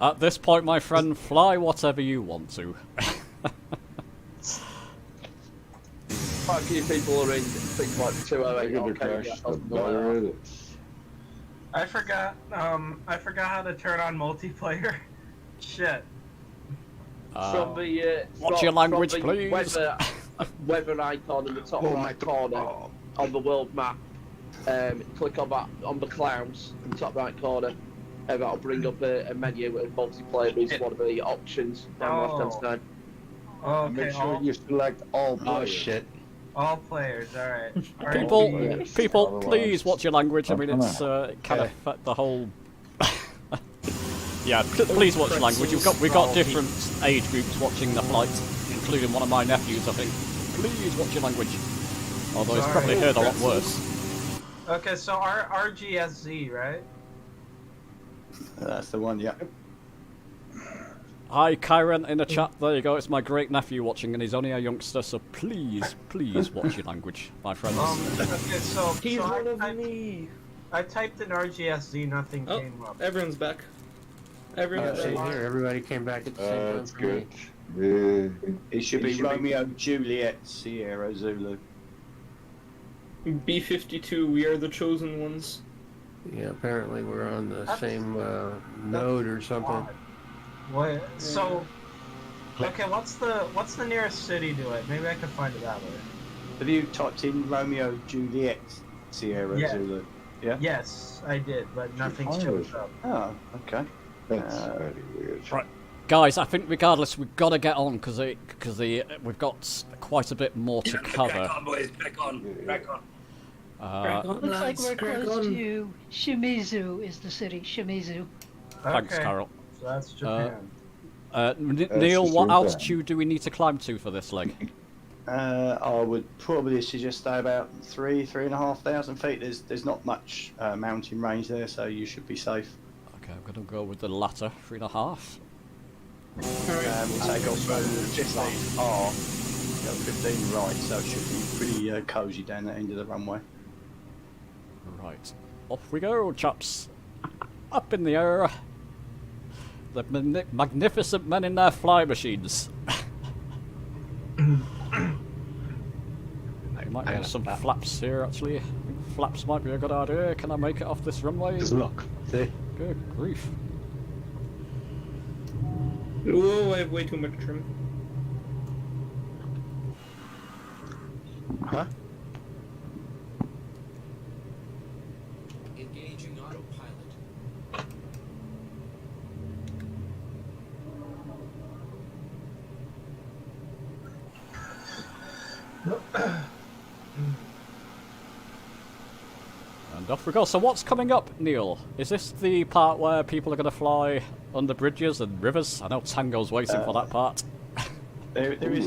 At this point, my friend, fly whatever you want to. Quite a few people are in things like 208 Arcadia. I forgot how to turn on multiplayer. Shit. From the What's your language, from the please? weather icon in the top right corner on the world map. Click on that on the clouds in the top right corner, and that'll bring up a menu with multiplayer is one of the options down the left hand side. Oh, okay. Make sure you select all players. Oh shit. All players, alright. People, please watch your language. I mean, Come it's it can affect the whole. Yeah, please watch your language. We've got different age groups watching the flight, including one of my nephews, I think. Please watch your language. Although he's probably heard a lot worse. Okay, so RGSZ, right? That's the one, yeah. Hi, Kyron in the chat. There you go. It's my great nephew watching, and he's only a youngster. So please, please watch your language, my friends. Okay, so He's so one of me. I typed in RGSZ, nothing came up. Everyone's back. Same here. Everybody came back at the same time That's for me. good. It should be Romeo, Juliet, Sierra, Zulu. B-52, we are the chosen ones. Yeah, apparently we're on the same node or something. What? So, okay, what's the nearest city to it? Maybe I can find it that way. Have you typed in Romeo, Juliet, Sierra, Yeah. Zulu? Yeah. Yes, I did, but nothing shows up. Oh, okay. That's very weird. Right, guys. I think regardless, we've got to get on because we've got quite a bit more to cover. Crack on, boys. Crack on. Crack on. Looks like we're close to Shimizu is the city. Shimizu. Thanks, Okay. Carol. So that's Japan. Neil, what Japan. altitude do we need to climb to for this leg? I would probably suggest stay about 3,500 feet. There's not much mountain range there, so you should be safe. Okay, I'm gonna go with the latter, 3.5. We'll take off from just after R, go 15 right, so it should be pretty cosy down the end of the runway. Right, off we go, chaps. Up in the air. The magnificent men in their fly machines. We might get some flaps here, actually. I think flaps might be a good idea. Can I make it off this runway? Just look. See? Good grief. Whoa, I have way too much trim. Huh? Engaging autopilot. And off we go. So what's coming up, Neil? Is this the part where people are going to fly under bridges and rivers? I know Tango's waiting for that part. There is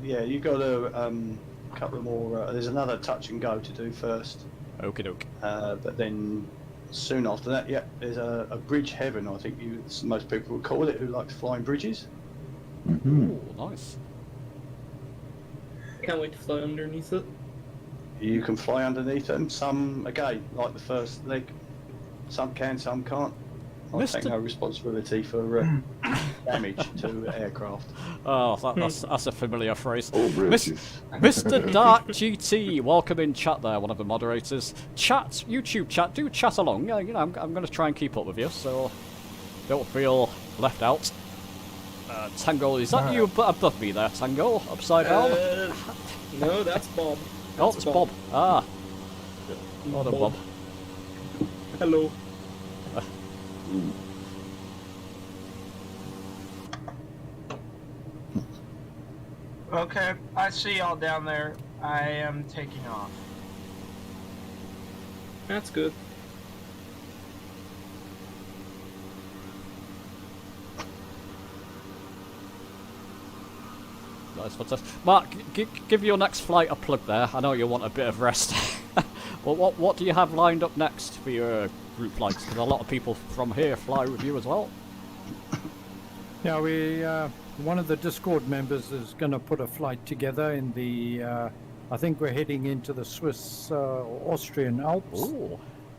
you've got a couple of more. There's another touch and go to do first. Okie doke. But then soon after that, there's a bridge heaven. I think most people would call it, who likes flying bridges. Mm-hmm. Ooh, nice. Can't wait to fly underneath it. You can fly underneath them. Some, again, like the first leg, some can, some can't. I take no responsibility for damage to aircraft. Oh, that's a familiar phrase. Oh, Mr. Dark GT, welcome in chat there, one of the moderators. Chat, YouTube chat, do chat along. You know, I'm going to try and keep up with you, so don't feel left out. Tango, is that you above me there, Tango? Upside down? No, that's Bob. Oh, it's Bob. Ah. Not a Bob. Hello. Okay, I see y'all down there. I am taking off. That's good. Nice, fantastic. Mark, give your next flight a plug there. I know you want a bit of rest. But what do you have lined up next for your group flights? Because a lot of people from here fly with you as well. Yeah, we one of the Discord members is going to put a flight together in the. I think we're heading into the Swiss Austrian Alps,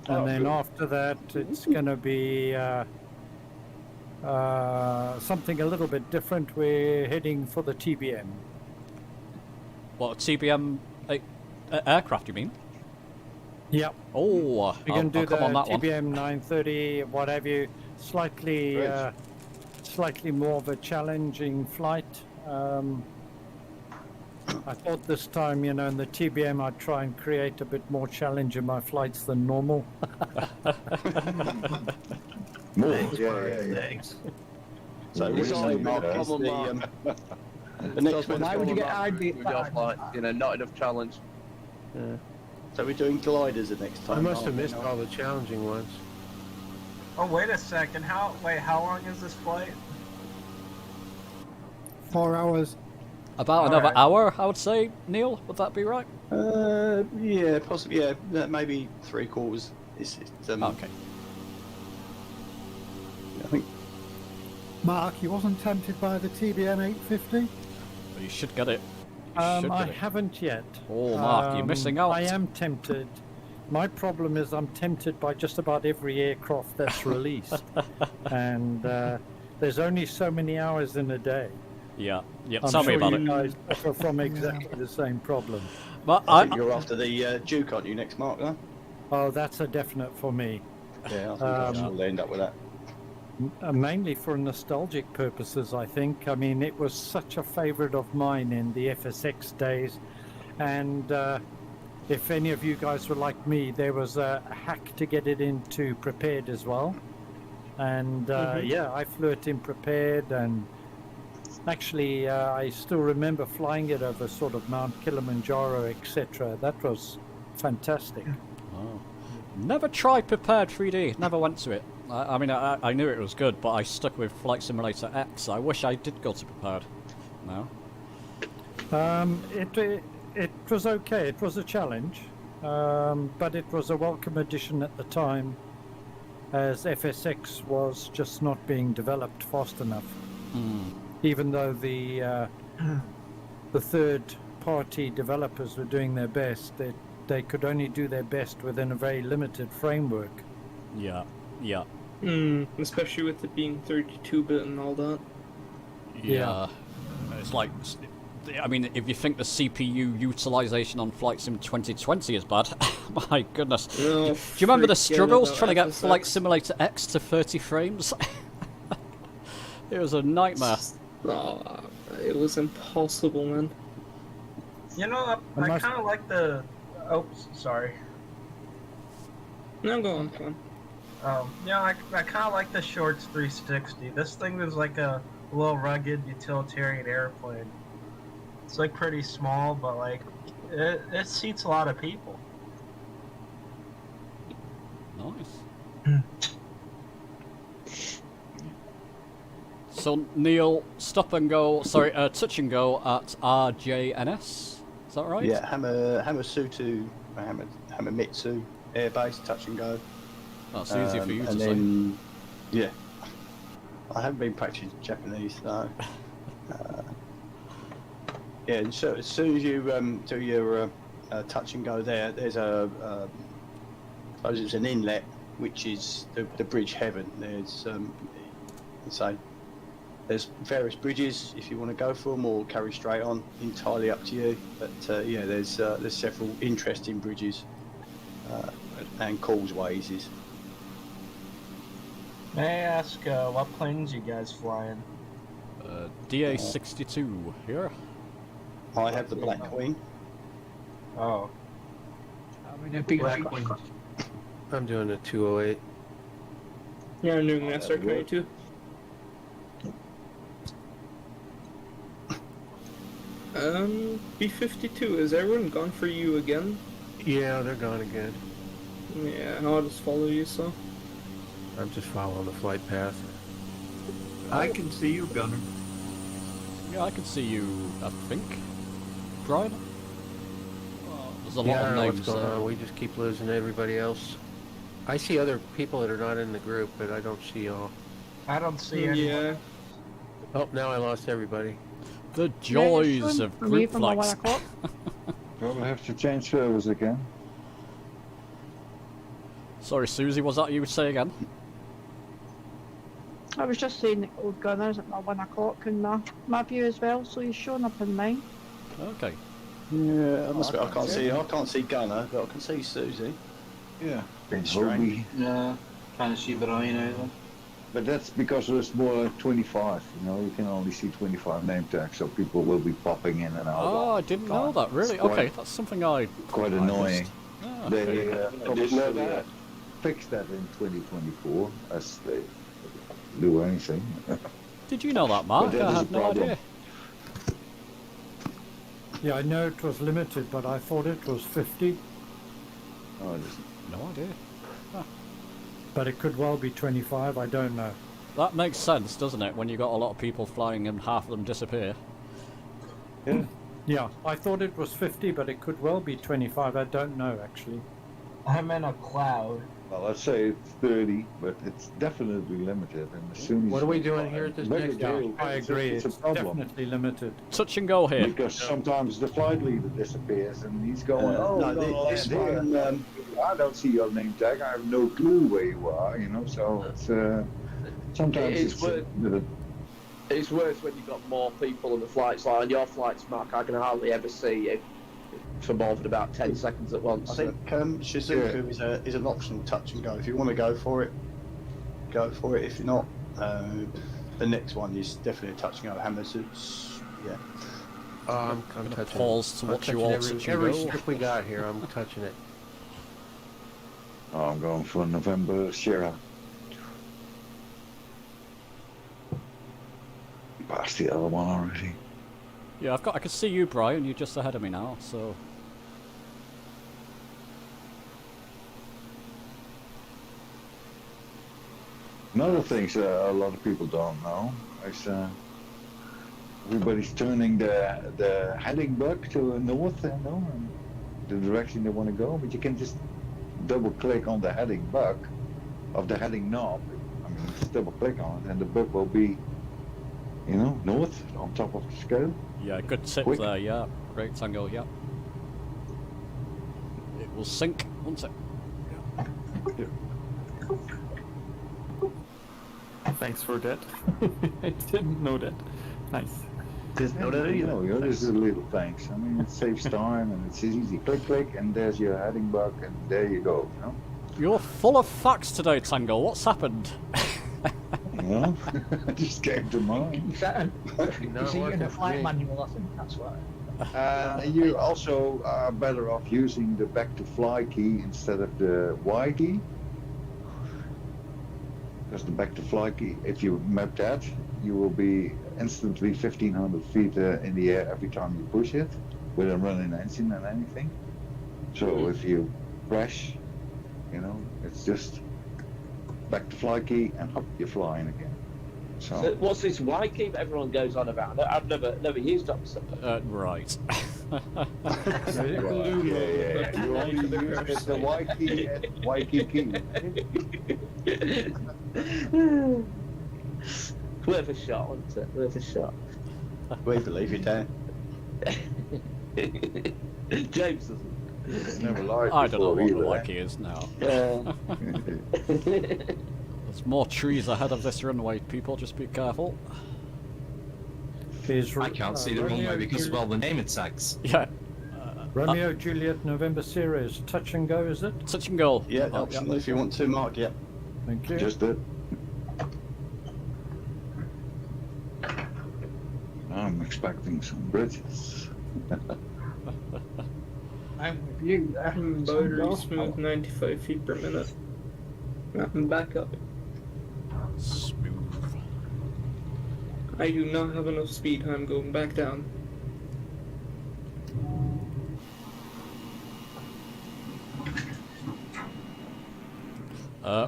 and then after that it's going to be something a little bit different. We're heading for the TBM. What, TBM aircraft? You mean? Yep. Oh, we can do the come on that TBM 930, what have you. Slightly more of a challenging flight. I thought this time, you know, in the TBM I'd try and create a bit more challenge in my flights than normal. Thanks. So this is Mark, is the next one. Why would you get not enough challenge. Yeah. So we're doing gliders the next time. I must have missed all the challenging ones. Oh, wait a second. How long is this flight? 4 hours. About another hour, I would say. Neil, would that be right? Yeah, possibly. Yeah, maybe 3/4. Okay. I think. Mark, you wasn't tempted by the TBM 850? You should get it. I haven't yet. Oh, Mark, you're missing out. I am tempted. My problem is I'm tempted by just about every aircraft that's released, and there's only so many hours in a day. Yeah, I'm tell me sure about you it. guys suffer from exactly the same problem. But I think you're after the Duke, aren't you, next, Mark? Though? Oh, that's a definite for me. Yeah, I think we'll end up with that. Mainly for nostalgic purposes, I think. I mean, it was such a favourite of mine in the FSX days, and if any of you guys were like me, there was a hack to get it into prepared as well. And yeah, I flew it in prepared, and actually I still remember flying it over sort of Mount Kilimanjaro, etc. That was fantastic. Oh. Never tried prepared 3D, never went to it. I mean, I knew it was good, but I stuck with Flight Simulator X. I wish I did go to prepared. No. It was okay. It was a challenge, but it was a welcome addition at the time, as FSX was just not being developed fast enough. Even though the third-party developers were doing their best, they could only do their best within a very limited framework. Yeah, yeah. Especially with it being 32-bit and all that. Yeah. It's like, I mean, if you think the CPU utilization on Flight Sim 2020 is bad, my goodness. No, do you remember the struggles about trying to get FSX. Flight Simulator X to 30 frames? It was a nightmare. Oh, it was impossible, man. You know, I kind of like the... Oops, sorry. No, go on, come on. Yeah, I kind of like the Shorts 360. This thing is like a little rugged utilitarian airplane. It's like pretty small, but like it seats a lot of people. Nice. So Neil, stop and go. Sorry, touch and go at RJNS. Is that right? Yeah, Hamamatsu Hamamitsu Airbase, touch and go. That's easier for you to and say. then, yeah, I haven't been practicing Japanese, so. Yeah, and so as soon as you do your touch and go there, there's I suppose it's an inlet, which is the bridge heaven. There's there's various bridges if you want to go for them or carry straight on, entirely up to you. But yeah, there's several interesting bridges and causeways. May I ask what planes you guys flying? DA62 here. I have the Black Wing. Oh. I mean, a big Black Wing. I'm doing a 208. Yeah, I'm doing that SR22. B-52, is everyone gone for you again? Yeah, they're gone again. Yeah, I'll just follow you, so. I'm just following the flight path. I can see you, Gunner. Yeah, I can see you, I think. Brian? There's a lot I of don't know names what's going there. on. We just keep losing everybody else. I see other people that are not in the group, but I don't see y'all. I don't see anyone. Yeah. Oh, now I lost everybody. The joys of group flights. Probably have to change servers again. Sorry, Susie, was that you say again? I was just saying that old Gunner's at my 1 o'clock in my view as well, so he's showing up in mine. Okay. Yeah, I must be. I can't see Gunner, but I can see Susie. Yeah. Bit strange. Hobie. No, can't see Brian either. But that's because there's more like 25, you know, you can only see 25 name tags, so people will be popping in and out. Oh, I didn't know that, really? It's quite- Okay, that's something I... Quite annoying. Ah. They Additionally, fixed that in 2024, as they do anything. Did you know that, Mark? But that I is had a no problem. idea. Yeah, I know it was limited, but I thought it was 50. Oh, just No idea. Ah. But it could well be 25, I don't know. That makes sense, doesn't it, when you got a lot of people flying and half of them disappear? Yeah. Yeah, I thought it was 50, but it could well be 25, I don't know actually. I'm in a cloud. Well, let's say it's 30, but it's definitely limited. And as soon as What are we doing here at this next day? I agree, It's it's a problem. definitely limited. Touch and go here. Because sometimes the flight leader disappears and he's going, No, oh, this one, I don't see your name tag. I have no clue where you are. You know, so it's sometimes It's worth. It's worse when you've got more people on the flights. Like on your flights, Mark, I can hardly ever see you for more than about 10 seconds at once. I think Shizuku is an optional touch and go. If you want to go for it, go for it. If you're not, the next one is definitely a touch and go. Hammersuits, yeah. I'm touching pause to watch you all every strip we got here. I'm touching it. Oh, I'm going for November Sierra. Past the other one already. Yeah, I can see you, Brian. You're just ahead of me now, so. Another thing a lot of people don't know is everybody's turning the heading bug to north, you know, and the direction they want to go. But you can just double click on the heading bug of the heading knob. I mean, just double click on it, and the bug will be, you know, north on top of the scale. Yeah, good tip Quick. there. Yeah, great angle. Yeah, it will sync, won't it? Yeah. Thanks for that. I didn't know that. Nice. Didn't know that either. No, this is a little thanks. I mean, it saves time and it's easy. Click, click, and there's your heading bug, and there you go. You know? You're full of facts today, Tango. What's happened? Well, it just came to mind. Is that in a flight manual? I think that's why. You also are better off using the back to fly key instead of the Y key. Because the back to fly key, if you map that, you will be instantly 1500 feet in the air every time you push it with a running engine and anything. So if you crash, you know, it's just back to fly key and up you're flying again. So what's this Y key that everyone goes on about? I've never used it. Right. Yeah. You only use the Y key and Y key. Worth a shot, wasn't it? Worth a shot. We believe you, Dan. James doesn't. Never lied. I don't know what the either, like is now. Yeah. There's more trees ahead of this runway, people. Just be careful. I can't see the runway because, well, the name it tags. Yeah. Romeo, Juliet, November series. Touch and go, is it? Touch and go. Yeah, optional if you want to, Mark. Yeah. Thank you. Just it. I'm expecting some bridges. I'm with you. Boundary smooth 95 feet per minute. I'm back up. Smooth. I do not have enough speed. I'm going back down.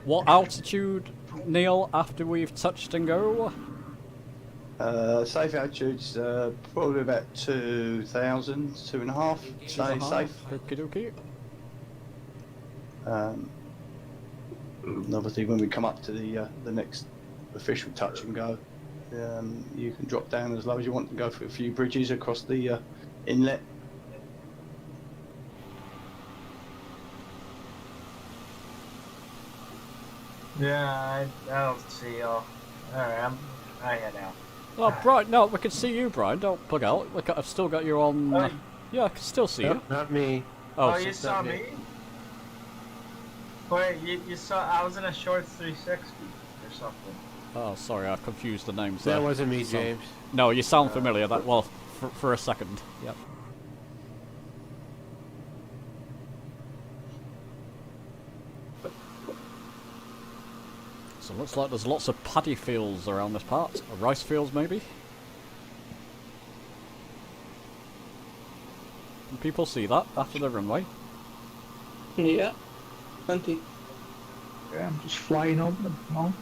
What altitude, Neil, after we've touched and go? Safe altitude's probably about 2,000, 2.5. Stay safe. Okie And obviously, when we come up to the next official touch and go, you can drop down as low as you want and go for a few bridges across the inlet. Yeah, I don't see y'all. Alright, I head out. Oh, Brian, no, we can see you, Brian. Don't plug out. I've still got you on. Oh, yeah, I can still see you. Not me. Oh, you saw me? Wait, you saw? I was in a short 360 or something. Oh, sorry, I confused the names. That there. wasn't me, James. No, you sound familiar. That well, for a second. Yep. So it looks like there's lots of paddy fields around this part. Or rice fields, maybe? Can people see that after the runway? Yeah, plenty. Yeah, I'm just flying over them. No.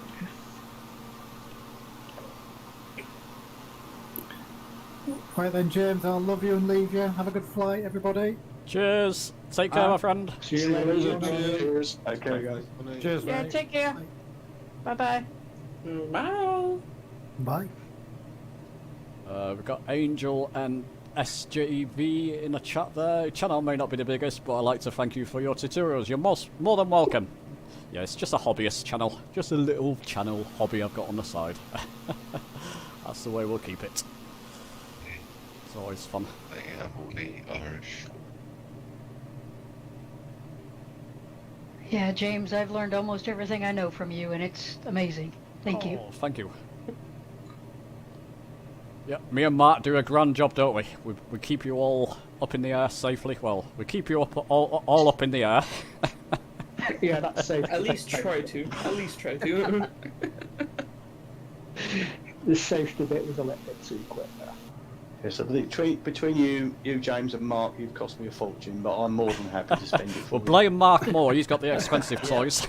Right then, James, I'll love you and leave you. Have a good flight, everybody. Cheers. Take care, my friend. See you later. Cheers. Okay, guys. Cheers, Yeah, mate. take care. Bye-bye. Bye. Bye. We've got Angel and SJV in the chat there. Channel may not be the biggest, but I'd like to thank you for your tutorials. You're more than welcome. Yeah, it's just a hobbyist channel. Just a little channel hobby I've got on the side. That's the way we'll keep it. It's always fun. I am only Irish. Yeah, James, I've learned almost everything I know from you, and it's amazing. Thank you. Thank you. Yeah, me and Mark do a grand job, don't we? We keep you all up in the air safely. Well, we keep you up all up in the air. Yeah, that's safe. At least try to. At least try to. The safety bit was a little bit too quick there. Yeah, so between you, James, and Mark, you've cost me a fortune, but I'm more than happy to spend it for Well, blame Mark more. He's got the expensive toys.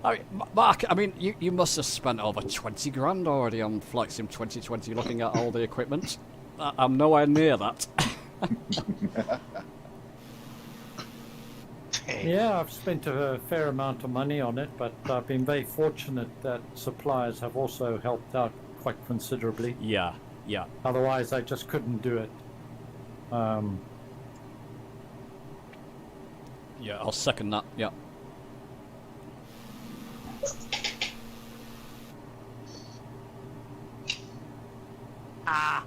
I mean, Mark, I mean, you must have spent over 20 grand already on Flight Sim 2020 looking at all the equipment. I'm nowhere near that. Yeah, I've spent a fair amount of money on it, but I've been very fortunate that suppliers have also helped out quite considerably. Yeah, yeah. Otherwise, I just couldn't do it. Yeah, I'll second that, yeah. Ah!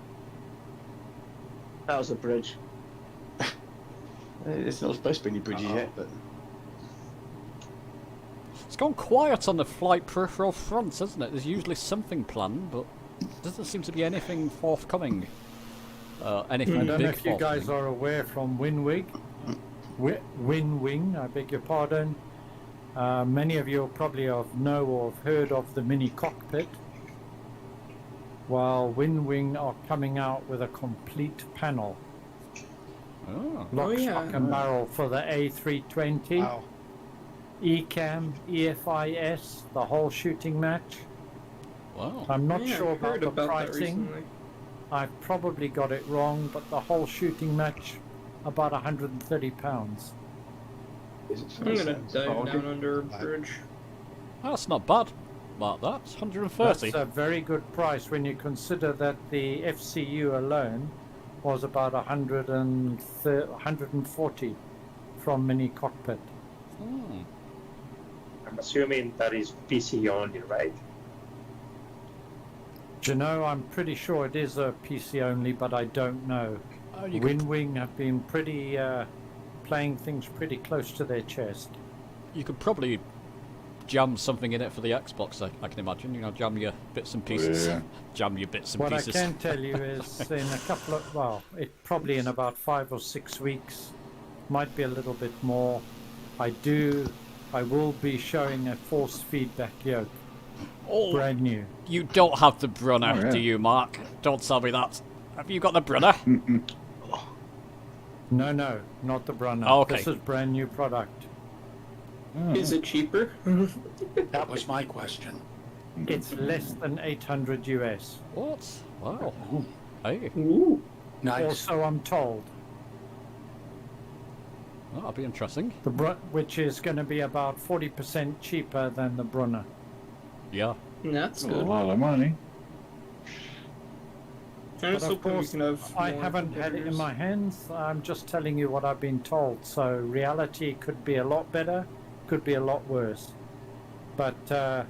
That was a bridge. It's not supposed to be any bridges yet, but... It's gone quiet on the flight peripheral front, hasn't it? There's usually something planned, but doesn't seem to be anything forthcoming. Anything I don't big know if you guys are aware from Winwing, I beg your pardon. Many of you probably know or have heard of the mini cockpit. While Winwing are coming out with a complete panel. Lock, stock and barrel for the A320. Wow. ECAM, EFIS, the whole shooting match. Wow. I'm not Yeah, sure I've heard about the about that pricing. recently. I've probably got it wrong, but the whole shooting match, about £130. I'm gonna dive down under a bridge. That's not bad. Mark, that's 130. That's a very good price when you consider that the FCU alone was about 140 from mini cockpit. I'm assuming that is PC only, right? Do you know, I'm pretty sure it is a PC only, but I don't know. Winwing have been pretty playing things pretty close to their chest. You could probably jam something in it for the Xbox, I can imagine. You know, jam your bits and pieces. Yeah. Jam your bits and What pieces. I can tell you is in a couple of, well, probably in about 5 or 6 weeks, might be a little bit more, I will be showing a force feedback yoke. Oh, brand new. You don't have the Brunner, Oh, yeah. do you, Mark? Don't tell me that. Have you got the Brunner? No, not the Brunner. Oh, okay. This is brand new product. Is it cheaper? That was my question. It's less than 800 US. What? Wow. Hey. Ooh. Nice. Also, I'm told. Oh, that'll be interesting. Which is going to be about 40% cheaper than the Brunner. Yeah. That's A good. lot of money. I'm But just of hoping we course, can have I more haven't had it in competitors. my hands. I'm just telling you what I've been told. So reality could be a lot better, could be a lot worse. But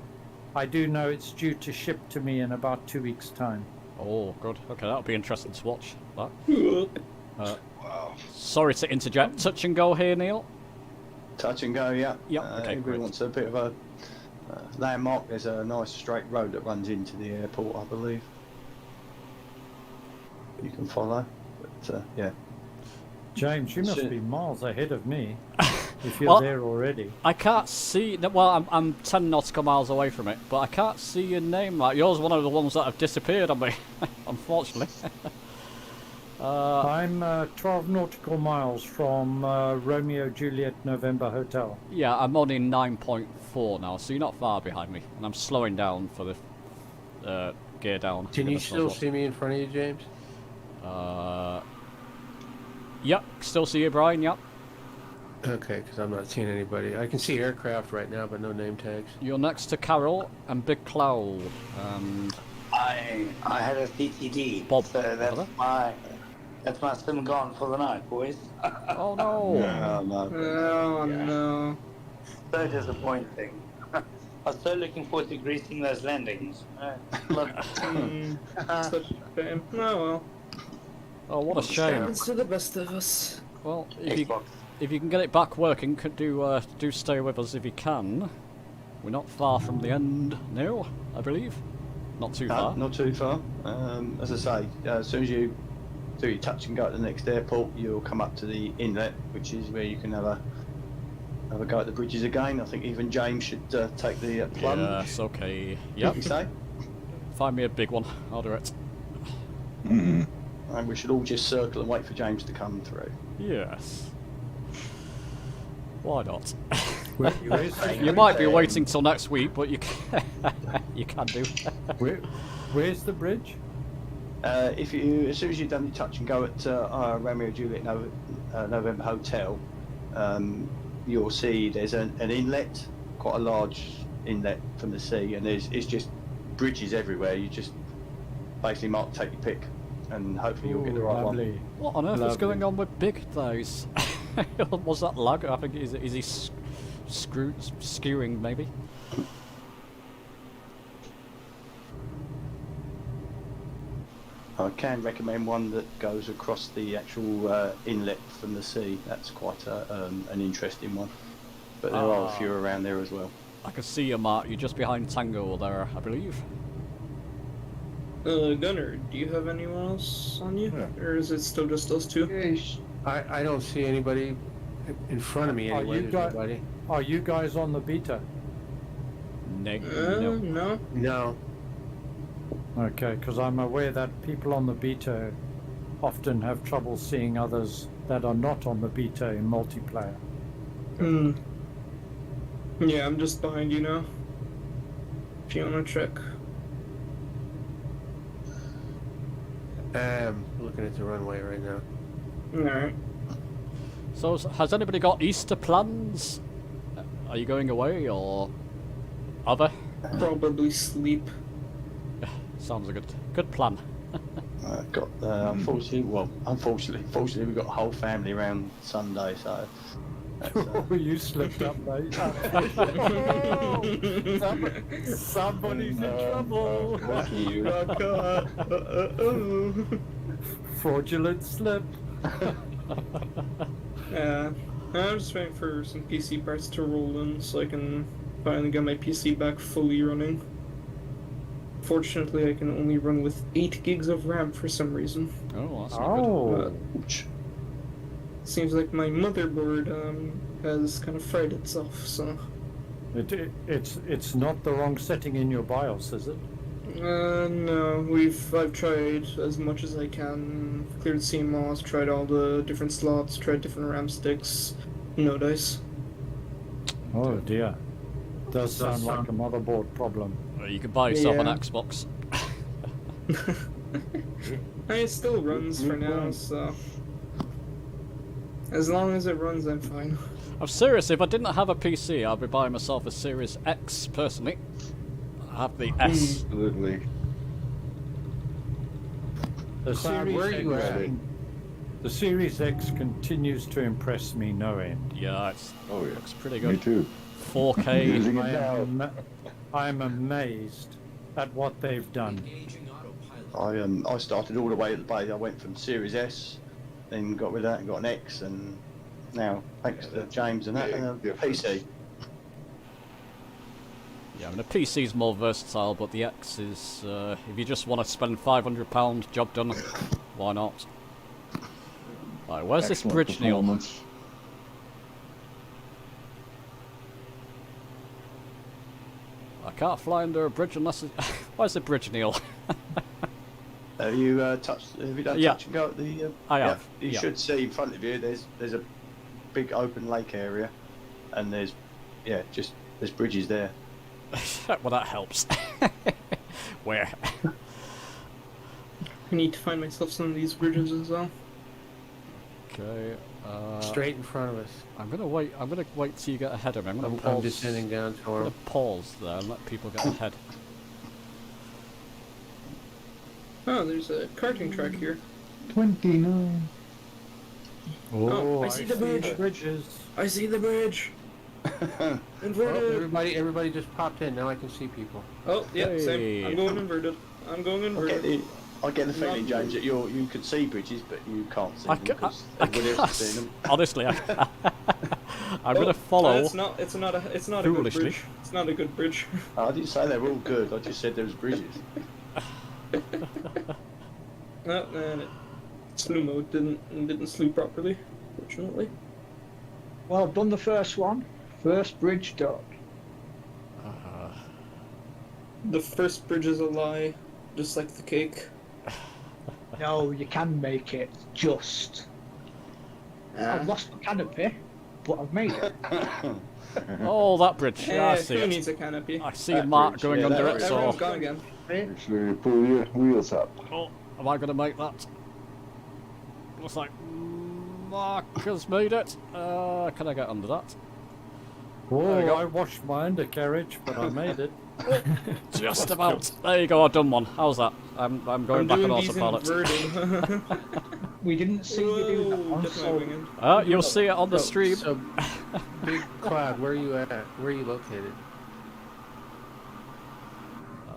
I do know it's due to ship to me in about 2 weeks' time. Oh, good. Okay, that'll be interesting to watch. That. Wow. Sorry to interject. Touch and go here, Neil. Touch and go, yeah. Yep, okay, Everybody great. wants a bit of a landmark. There's a nice straight road that runs into the airport, I believe. You can follow, but yeah. James, you must Shit. be miles ahead of me if you're Well, there already. I can't see. Well, I'm 10 nautical miles away from it, but I can't see your name. Like yours, one of the ones that have disappeared on me, unfortunately. I'm 12 nautical miles from Romeo Juliet November Hotel. Yeah, I'm only 9.4 now, so you're not far behind me, and I'm slowing down for the gear down. Can you still see me in front of you, James? Yep, still see you, Brian. Yep. Okay, because I'm not seeing anybody. I can see aircraft right now, but no name tags. You're next to Carol and Big Cloud. And I had a CTD. Bob, so that's my sim gone for the night, boys. Oh no! Oh no. So disappointing. I was so looking forward to greasing those landings. Look. Such a shame. Oh well. Oh, what a shame. Happens to the best of us. Well, if you can get it back working, do stay with us if you can. We're not far from the end now, I believe. Not too far. Not too far. As I say, as soon as you do your touch and go at the next airport, you'll come up to the inlet, which is where you can have a go at the bridges again. I think even James should take the plunge. Yes, okay. Yep. You say? Find me a big one. I'll do it. And we should all just circle and wait for James to come through. Yes. Why not? You might be waiting till next week, but you can, you can do. Where's the bridge? As soon as you've done your touch and go at Romeo Juliet November Hotel, you'll see there's an inlet, quite a large inlet from the sea, and it's just bridges everywhere. You just basically take your pick, and hopefully you'll get the right one. What on earth is going on with Big Thighs? Was that lag? I think is he skewing maybe? I can recommend one that goes across the actual inlet from the sea. That's quite an interesting one. But there are a few around there as well. I can see you, Mark. You're just behind Tango there, I believe. Gunnar, do you have anyone else on you? Yeah. Or is it still just us two? I don't see anybody in front of me anyway. Are you guys on the beta? No. No. Okay, because I'm aware that people on the beta often have trouble seeing others that are not on the beta in multiplayer. Yeah, I'm just behind you now. If you want to check. Looking at the runway right now. Alright. So, has anybody got Easter plans? Are you going away, or other? Probably sleep. Sounds a good plan. Unfortunately, we've got a whole family around Sunday, so. You slipped up, mate. Somebody's in trouble. Fraudulent slip. Yeah, I'm just waiting for some PC parts to roll in so I can finally get my PC back fully running. Fortunately, I can only run with 8 gigs of RAM for some reason. Oh, that's not good. Seems like my motherboard has kind of fried itself, so... It's not the wrong setting in your BIOS, is it? No. I've tried as much as I can. Cleared CMOS, tried all the different slots, tried different RAM sticks. No dice. Oh dear. Does sound like a motherboard problem. You can buy yourself an Xbox. It still runs for now, so... As long as it runs, I'm fine. I'm serious, if I didn't have a PC, I'd be buying myself a Series X, personally. I have the S. Absolutely. The Series X continues to impress me no end. Yeah, it looks pretty good. Me too. 4K. I'm amazed at what they've done. I started all the way at the base. I went from Series S, then got rid of that and got an X, and now thanks to James and that, and a PC. Yeah, I mean, the PC's more versatile, but the X is, if you just want to spend £500, job done, why not? Right, where's this bridge, Neil? I can't fly under a bridge unless it... Where's the bridge, Neil? Have you done touch and go at the... I have. You should see in front of you, there's a big open lake area, and there's bridges there. Well, that helps. Where? I need to find myself some of these bridges as well. Okay. Straight in front of us. I'm gonna wait till you get ahead of me. I'm descending down I'm gonna pause there and let people get ahead. Oh, there's a karting track here. 29. Oh, I see the bridge. Bridges. I see the bridge. Inverted. Well, everybody just popped in. Now I can see people. Oh, yeah, Hey. same. I'm going inverted. I'm going inverted. I get the feeling, James, that you can see bridges, but you can't see them because everybody else is seeing them. Honestly, I'm gonna follow. It's not a good bridge. It's not a good bridge. I didn't say they were all good. I just said there was bridges. No, and slew mode didn't slew properly, fortunately. Well, I've done the first one. First bridge done. The first bridge is a lie, just like the cake. No, you can make it just. I've lost my canopy, but I've made it. Oh, that bridge. Yeah, I see who it. needs a canopy? I see Mark going under it, so... Everyone's gone again. Make sure you pull your wheels up. Oh, am I going to make that? Looks like Mark has made it. Can I get under that? Oh, I washed my undercarriage, but I made it. Just about. There you go, I've done one. How's that? I'm going back on autopilot. We didn't see you do that one, so... You'll see it on the stream. So, Big Cloud, where are you at? Where are you located?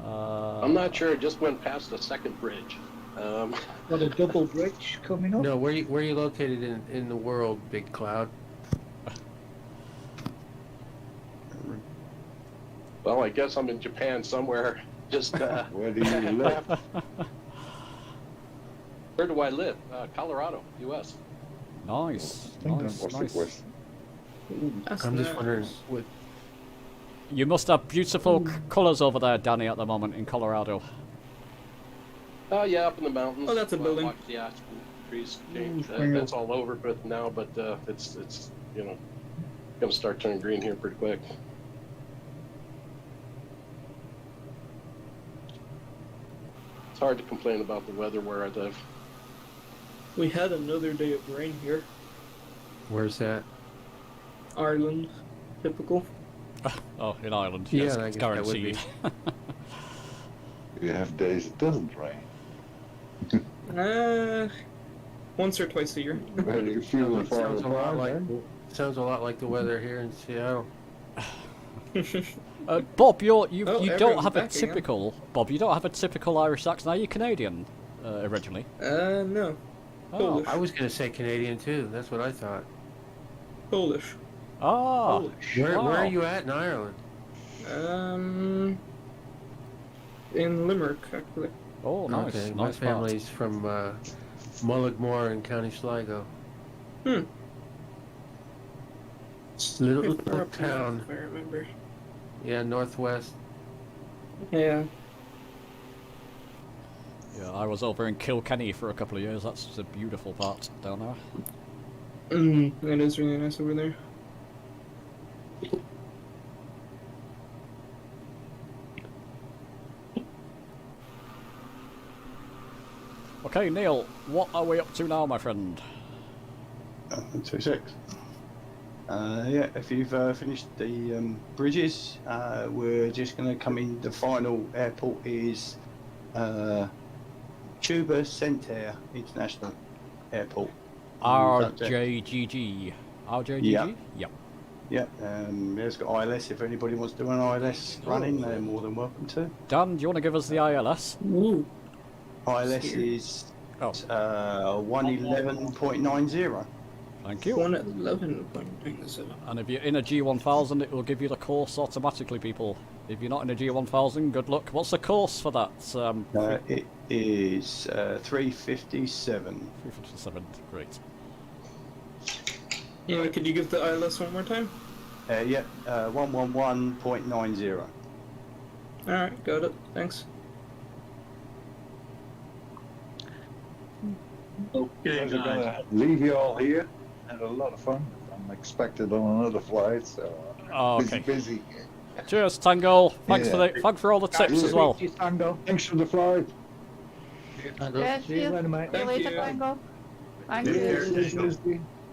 I'm not sure. It just went past the second bridge. Got a double bridge coming up. No, where are you located in the world, Big Cloud? Well, I guess I'm in Japan somewhere. Just where do you live? Where do I live? Colorado, U.S. Nice. What's the question? I'm just wondering what. You must have beautiful colours over there, Danny, at the moment in Colorado. Oh yeah, up in the mountains. Oh, that's a building. Watch the aspen trees change. That's all over, but it's gonna start turning green here pretty quick. It's hard to complain about the weather where I live. We had another day of rain here. Where's that? Ireland, typical. Oh, in Ireland. Yeah, Yes, I it's guess that would guaranteed. You have days it doesn't rain. Once or twice a year. Where do you feel the Sounds a lot like the weather here in Seattle. Bob, you don't everyone's have a back again. typical. Bob, you don't have a typical Irish accent. Are you Canadian originally? No. Oh, Polish. I was gonna say Canadian too. That's what I thought. Polish. Ah. Where wow. are you at in Ireland? In Limerick, actually. Oh, nice. Okay, nice my part. family's from Mullaghmore in County Sligo. Little Far up north, town. if I remember. Yeah, northwest. Yeah. Yeah, I was over in Kilkenny for a couple of years. That's a beautiful part down there. It is really nice over there. Okay, Neil, what are we up to now, my friend? 2-6. Yeah, if you've finished the bridges, we're just going to come in. The final airport is Tuba Centaur International Airport. RJGG. RJGG? Yeah. Yep. Yeah, it's got ILS. If anybody wants to do an ILS running, they're more than welcome to. Dan, do you want to give us the ILS? Ooh. ILS is 111.90. Thank you. 111.97. And if you're in a G1000, it will give you the course automatically, people. If you're not in a G1000, good luck. What's the course for that? It is 357. 357, great. Yeah, could you give the ILS one more time? Yeah, 111.90. Alright, got it. Thanks. Okay, we're gonna leave you all here. Had a lot of fun. I'm expected on another flight, so busy. Cheers, Tango. Thanks for all the tips as well. Tango. Thanks for the flight. Yes, See you later, mate. See you later, Tango. Thank you.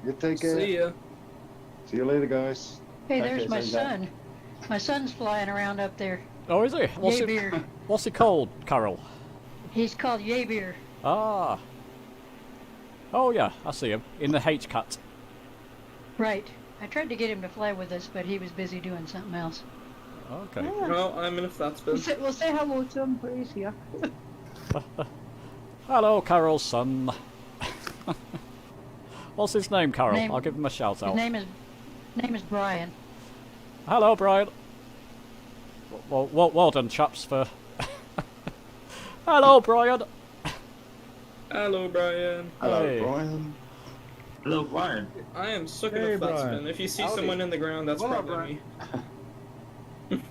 You take care. See ya. See you later, guys. Hey, there's my son. My son's flying around up there. Oh, is he? Yay beard. What's he called, Carol? He's called Jaebeer. Ah. Oh yeah, I see him in the H-cat. Right. I tried to get him to fly with us, but he was busy doing something else. Okay. Yeah. Well, I'm in a flat spin. We'll say hello to him when he's here. Hello, Carol's son. What's his name, Carol? Name- I'll give him a shout out. His name is Brian. Hello, Brian. Well done, chaps, for... Hello, Brian. Hello, Brian. Hello, Hey. Brian. Hello, Brian. I am stuck in Hey, a flat Brian. spin. If you see Howdy. someone in the ground, that's Hello, probably Brian. me.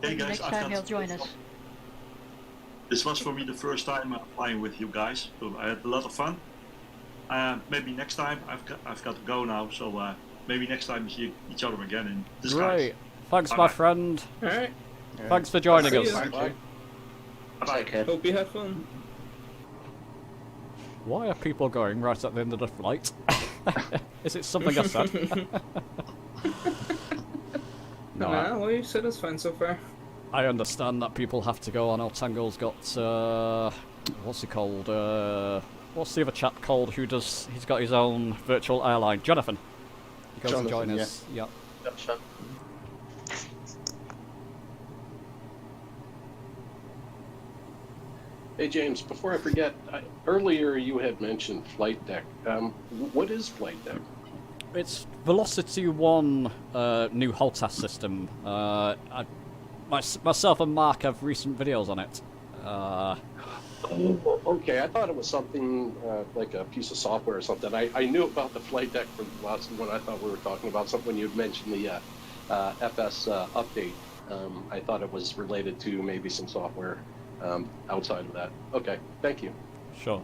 Hey guys, Next time he'll join us. This was for me the first time flying with you guys, so I had a lot of fun. Maybe next time, I've got to go now, so maybe next time we see each other again in disguise. Great. Thanks, Bye-bye. my friend. Alright. Thanks for joining See us. ya. Bye. Bye. Hope you had fun. Why are people going right at the end of the flight? Is it something I said? No, Nah, well, you said it's fine so far. I understand that people have to go. I know Tangle's got, what's he called? What's the other chap called who does, he's got his own virtual airline? Jonathan. He goes to join Jonathan, us. Yeah. Hey James, before I forget, earlier you had mentioned flight deck. What is flight deck? It's Velocity 1 new hull test system. Myself and Mark have recent videos on it. Okay, I thought it was something like a piece of software or something. I knew about the flight deck from the last one. I thought we were talking about something when you had mentioned the FS update. I thought it was related to maybe some software outside of that. Okay, thank you. Sure.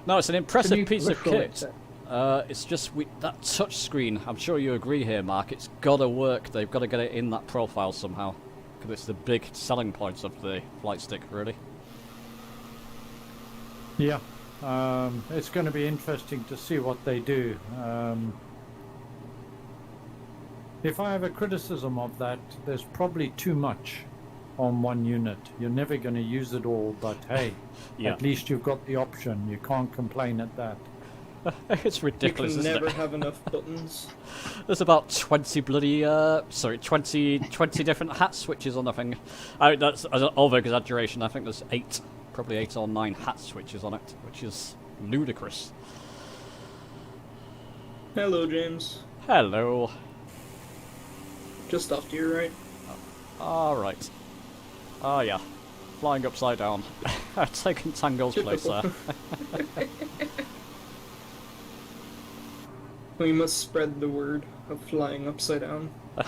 No, it's an impressive new piece of peripheral, kit. It's just that touch screen. I'm sure you agree here, Mark. It's got to work. They've got to get it in that profile somehow, because it's the big selling point of the flight stick, really. Yeah, it's going to be interesting to see what they do. If I have a criticism of that, there's probably too much on one unit. You're never going to use it all, but hey, Yeah. at least you've got the option. You can't complain at that. It's ridiculous, You can isn't never it? have enough buttons. There's about 20 bloody, 20 different hat switches on the thing. That's an over-exaggeration. I think there's probably 8 or 9 hat switches on it, which is ludicrous. Hello, James. Hello. Just off to your right. Alright. Oh yeah. Flying upside down. Taking Tango's place there. We must spread the word of flying upside down. But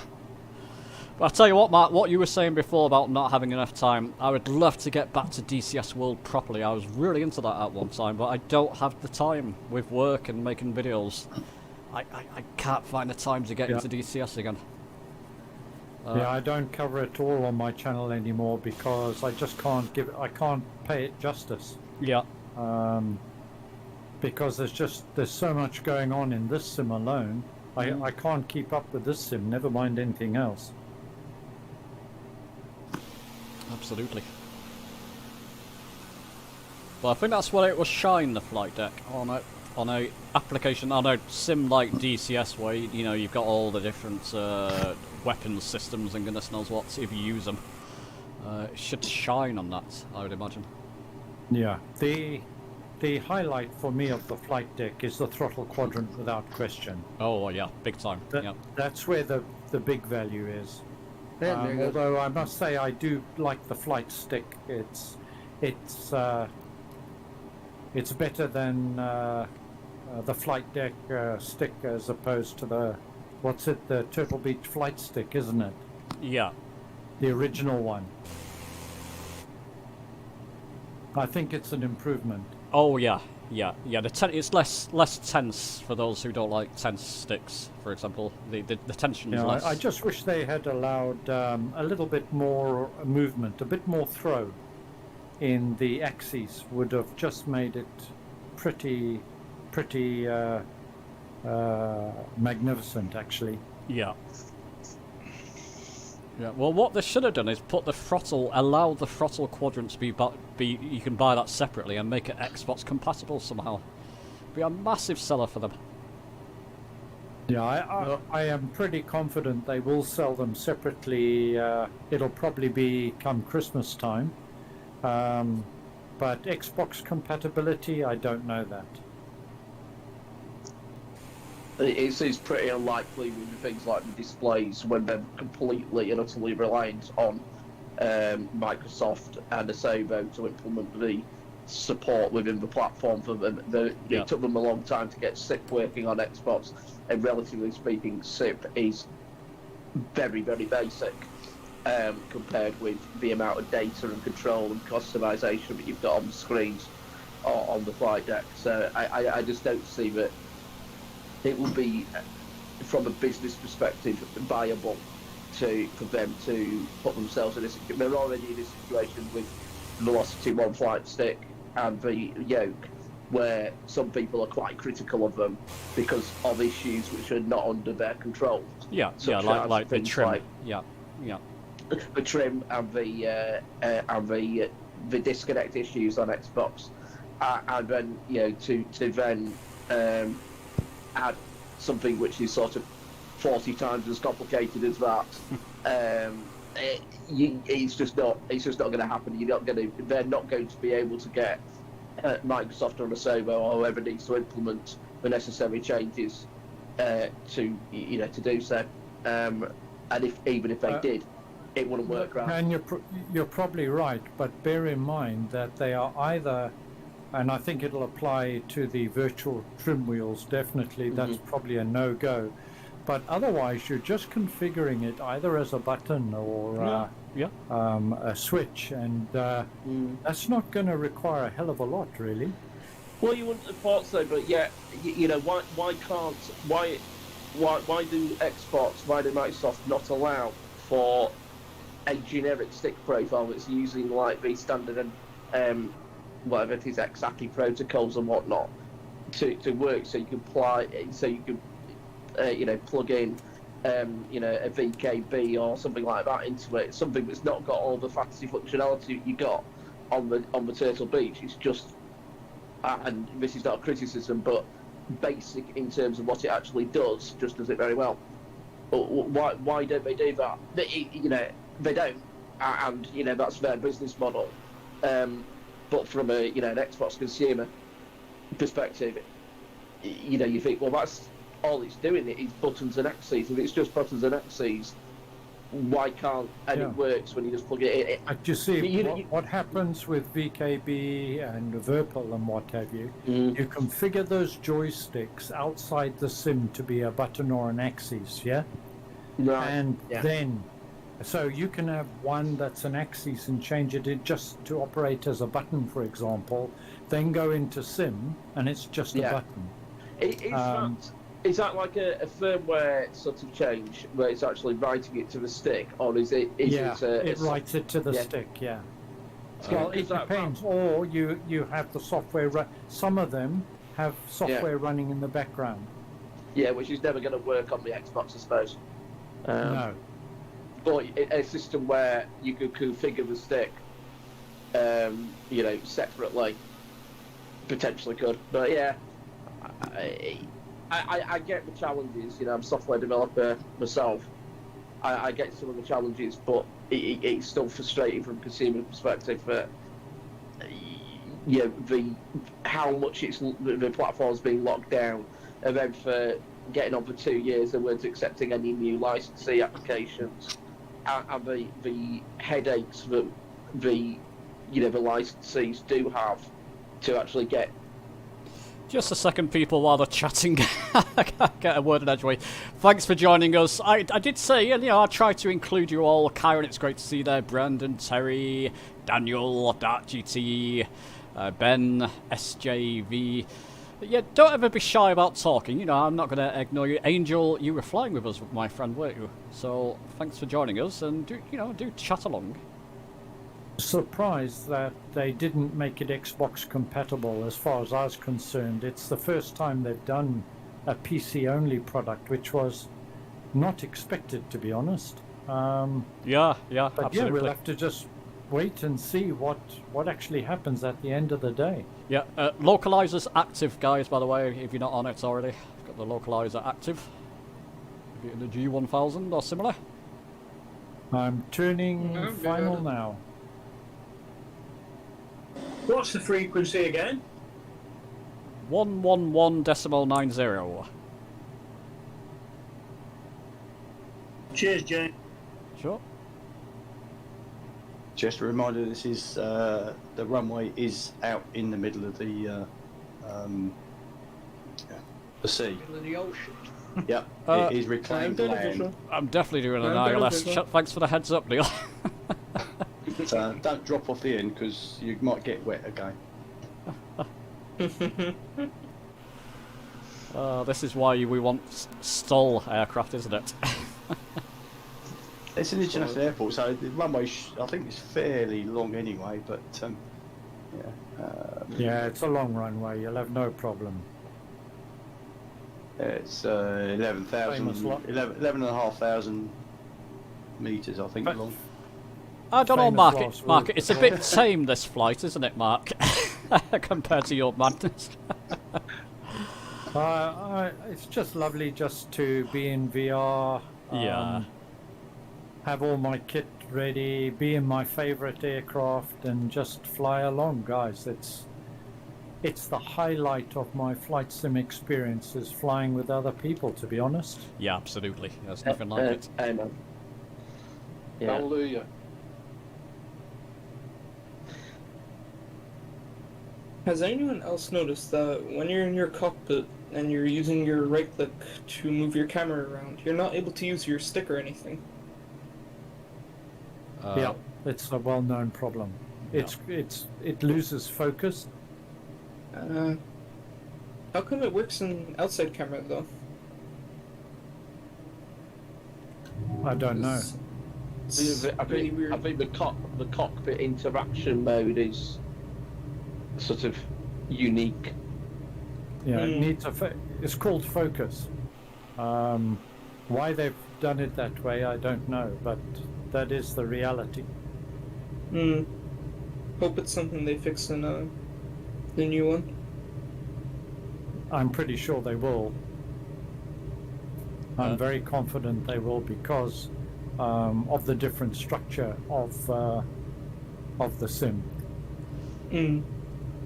I'll tell you what, Mark, what you were saying before about not having enough time, I would love to get back to DCS World properly. I was really into that at one time, but I don't have the time with work and making videos. I can't find the time to get into DCS again. Yeah, I don't cover it all on my channel anymore because I just can't I can't pay it justice. Yeah. Because there's so much going on in this sim alone. I can't keep up with this sim, never mind anything else. Absolutely. Well, I think that's what it was shine the flight deck on a application on a sim like DCS where you've got all the different weapons systems and goodness knows what if you use them. It should shine on that, I would imagine. Yeah, the highlight for me of the flight deck is the throttle quadrant without question. Oh yeah, big time. Yeah. That's where the big value is. Yeah, there you go. Although I must say I do like the flight stick. It's better than the flight deck stick as opposed to the the Turtle Beach flight stick, isn't it? Yeah. The original one. I think it's an improvement. Oh yeah. It's less tense for those who don't like tense sticks, for example. The tension is less. I just wish they had allowed a little bit more movement, a bit more throw in the axes. Would have just made it pretty magnificent, actually. Yeah. Yeah, well, what they should have done is put the throttle, allow the throttle quadrant to be, you can buy that separately and make it Xbox compatible somehow. Be a massive seller for them. Yeah, I am pretty confident they will sell them separately. It'll probably be come Christmas time. But Xbox compatibility, I don't know that. It seems pretty unlikely with things like the displays when they're completely and utterly reliant on Microsoft and Asobo to implement the support within the platform for them. It took them a long time to get SIP working on Xbox, and relatively speaking, SIP is very, very basic compared with the amount of data and control and customization that you've got on the screens or on the flight deck. So I just don't see that it will be, from a business perspective, viable for them to put themselves in this. They're already in this situation with Velocity One flight stick and the yoke, where some people are quite critical of them because of issues which are not under their control. Yeah, like the trim. The trim and the disconnect issues on Xbox, and then to then add something which is sort of 40 times as complicated as that. It's just not going to happen. They're not going to be able to get Microsoft or Asobo or whoever needs to implement the necessary changes to do so. And even if they did, it wouldn't work right. And you're probably right, but bear in mind that they are either, and I think it'll apply to the virtual trim wheels, definitely, that's probably a no-go. But otherwise, you're just configuring it either as a button or a switch, and that's not going to require a hell of a lot, really. Well, you wouldn't have thought so, but yet, why do Xbox, why do Microsoft not allow for a generic stick profile that's using like the standard and whatever it is, XACI protocols and whatnot to work, so you can plug in a VKB or something like that into it, something that's not got all the fancy functionality you got on the Turtle Beach. It's just, and this is not a criticism, but basic in terms of what it actually does, just does it very well. But why don't they do that? They don't, and that's their business model. But from an Xbox consumer perspective, you think, well, that's all it's doing. It is buttons and axes. If it's just buttons and axes, why can't? And it works when you just plug it in. You see, what happens with VKB and Virpil and what have you, you configure those joysticks outside the sim to be a button or an axis, then, so you can have one that's an axis and change it just to operate as a button, for example, then go into sim and it's just a button. Is that like a firmware sort of change where it's actually writing it to the stick, or is it? It writes it to the stick. Well, it depends. Or you have the software. Some of them have software running in the background. Yeah, which is never going to work on the Xbox, I suppose. No. But a system where you could configure the stick, separately, potentially could. But yeah, I get the challenges. I'm a software developer myself. I get some of the challenges, but it's still frustrating from a consumer perspective that how much the platform's being locked down, and then for getting on for 2 years they weren't accepting any new licensee applications, and the headaches that the licensees do have to actually get. Just a second, people, while they're chatting. I can't get a word in edgeway. Thanks for joining us. I did say, and I tried to include you all. Kyron, it's great to see you there. Brandon, Terry, Daniel, DartGT, Ben, SJV. Yeah, don't ever be shy about talking. I'm not going to ignore you. Angel, you were flying with us, my friend, weren't you? So thanks for joining us, and do chat along. Surprised that they didn't make it Xbox compatible as far as I was concerned. It's the first time they've done a PC only product, which was not expected, to be honest. Yeah, but absolutely. yeah, we'll have to just wait and see what actually happens at the end of the day. Yeah, localizer's active, guys, by the way, if you're not on it already. Got the localizer active. If you're in the G1000 or similar. I'm turning final now. What's the frequency again? 111.90. Cheers, Jane. Sure. Just a reminder, this is the runway is out in the middle of the sea. Middle of the ocean. Yep, it is reclaimed land. I'm definitely doing an ILS. Thanks for the heads up, Neil. So don't drop off the end because you might get wet again. This is why we want STOL aircraft, isn't it? It's an international airport, so the runway I think it's fairly long anyway. But yeah, it's a long runway. You'll have no problem. It's 11,500 meters, I think, long. I don't know, Mark. It's a bit tame, this flight, isn't it, Mark? Compared to your madness. It's just lovely just to be in VR. Yeah. Have all my kit ready, be in my favorite aircraft, and just fly along, guys. It's the highlight of my flight sim experience is flying with other people, to be honest. Yeah, absolutely. There's nothing like it. Amen. Yeah. Hallelujah. Has anyone else noticed that when you're in your cockpit and you're using your right click to move your camera around, you're not able to use your stick or anything? Yeah, it's a well-known problem. It loses focus. How come it works in outside camera though? I don't know. I think the cockpit interaction mode is sort of unique. Yeah, it needs it's called focus. Why they've done it that way, I don't know, but that is the reality. Hope it's something they fix in the new one. I'm pretty sure they will. I'm very confident they will because of the different structure of the sim.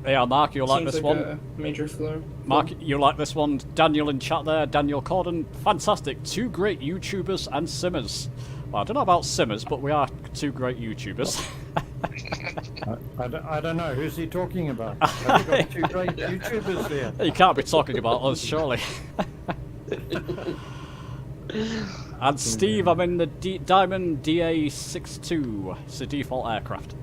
Yeah, Mark, you'll like this one. A major flaw. Mark, you like this one. Daniel in chat there, Daniel Corden. Fantastic. 2 great YouTubers and simmers. Well, I don't know about simmers, but we are 2 great YouTubers. I don't know. Who's he talking about? Have we got 2 great YouTubers here? You can't be talking about us, surely. And Steve, I'm in the Diamond DA62. It's a default aircraft.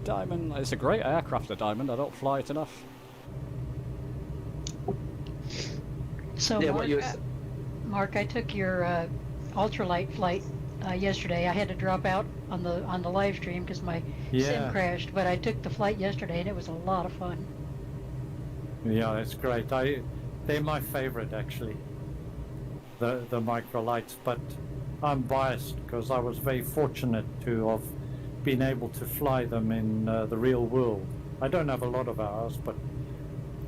Diamond, it's a great aircraft, the Diamond. I don't fly it enough. So, yeah, Mark, I took your ultralight flight yesterday. I had to drop out on the live stream because my sim crashed, but I took the flight yesterday and it was a lot of fun. Yeah, that's great. They're my favorite, actually, the microlights, but I'm biased because I was very fortunate to have been able to fly them in the real world. I don't have a lot of hours, but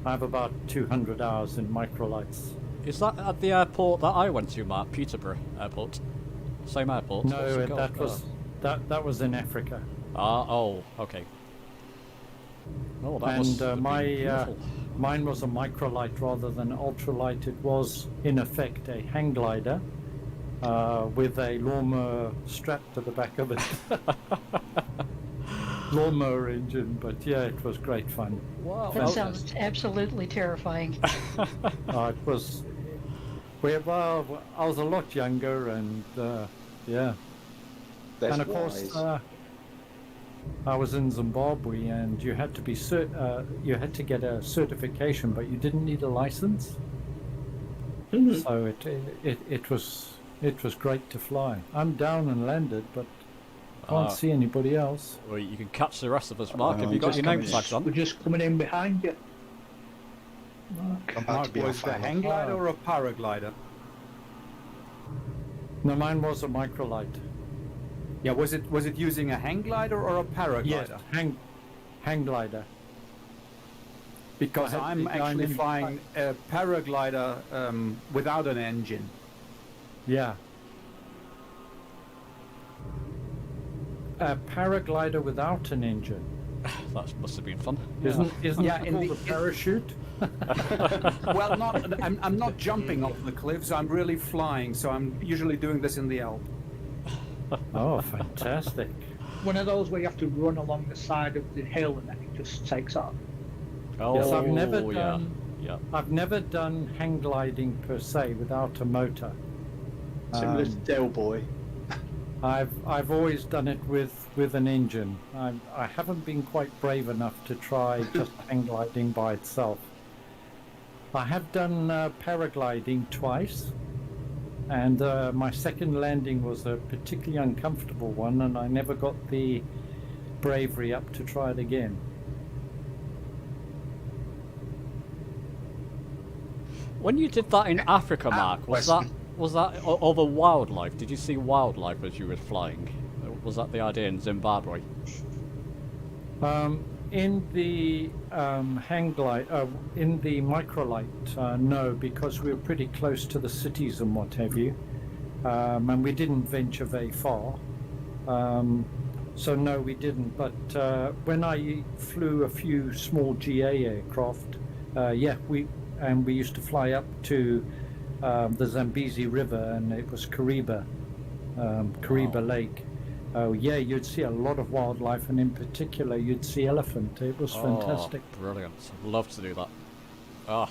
I have about 200 hours in microlights. Is that at the airport that I went to, Mark? Peterborough Airport? Same airport? No, that was in Africa. Oh, okay. Oh, that must have been beautiful. Mine was a microlight rather than ultralight. It was, in effect, a hang glider with a lawnmower strapped to the back of it. Lawnmower engine, but yeah, it was great fun. Wow, that sounds absolutely terrifying. It was. Well, I was a lot younger, and yeah. That's and of course, I was in Zimbabwe, and you had to be you had to get a certification, but you didn't need a license. So it was great to fly. I'm down and landed, but can't see anybody else. Well, you can catch the rest of us, Mark. Have you got your name tags on? We're just coming in behind you. Mark, was the hang glider or a paraglider? No, mine was a microlight. Yeah, was it using a hang glider or a paraglider? Yes, hang glider. Because I'm actually flying a paraglider without an engine. Yeah. A paraglider without an engine. That must have been fun. Isn't Yeah, it in called the- a parachute? Well, I'm not jumping off the cliffs. I'm really flying, so I'm usually doing this in the Alps. Oh, fantastic. One of those where you have to run along the side of the hill and then it just takes off. Oh, Yes, I've never yeah. done. Yeah. I've never done hang gliding per se without a motor. Similar to Del Boy. I've always done it with an engine. I haven't been quite brave enough to try just hang gliding by itself. I have done paragliding twice, and my second landing was a particularly uncomfortable one, and I never got the bravery up to try it again. When you did that in Africa, Mark, was that over wildlife? Did you see wildlife as you were flying? Was that the idea in Zimbabwe? In the hang glide, in the microlight, no, because we were pretty close to the cities and what have you, and we didn't venture very far. So no, we didn't. But when I flew a few small GA aircraft, yeah, we used to fly up to the Zambezi River, and it was Kariba Lake. Oh yeah, you'd see a lot of wildlife, and in particular, you'd see elephant. It was fantastic. Brilliant! I'd love to do that. Ah.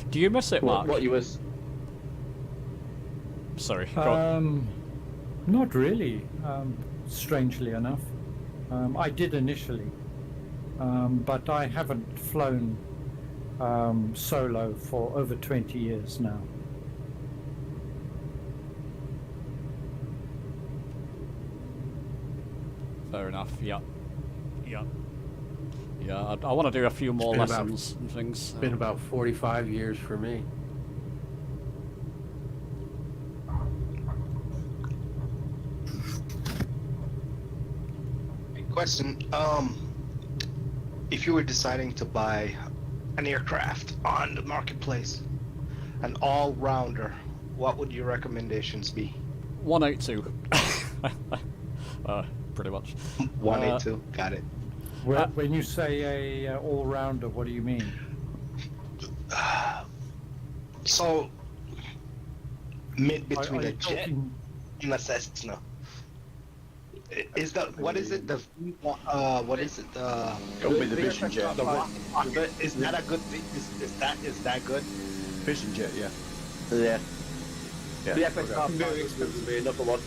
Do you miss it, Mark? What you was? Sorry. Go on. Not really. Strangely enough, I did initially, but I haven't flown solo for over 20 years now. Fair enough. Yeah. Yeah. Yeah. I want to do a few more lessons and things. It's been about 45 years for me. Question, if you were deciding to buy an aircraft on the marketplace, an all-rounder, what would your recommendations be? 182. Pretty much. 182, got it. When you say a all-rounder, what do you mean? So, mid between a jet and a Cessna. Is that what is it? What is it? Go with the Vision Jet. Is that a good thing? Is that good? Vision Jet, yeah. Yeah. Yeah. The FS2020 would be another one.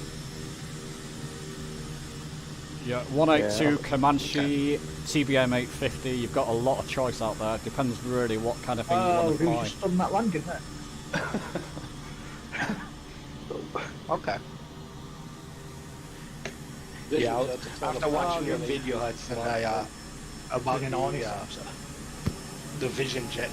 Yeah, 182 Comanche, TBM 850. You've got a lot of choice out there. Depends really what kind of thing you want to fly. Just done that landing there. Okay. Yeah, after watching your video, Hudson, about the Vision Jet.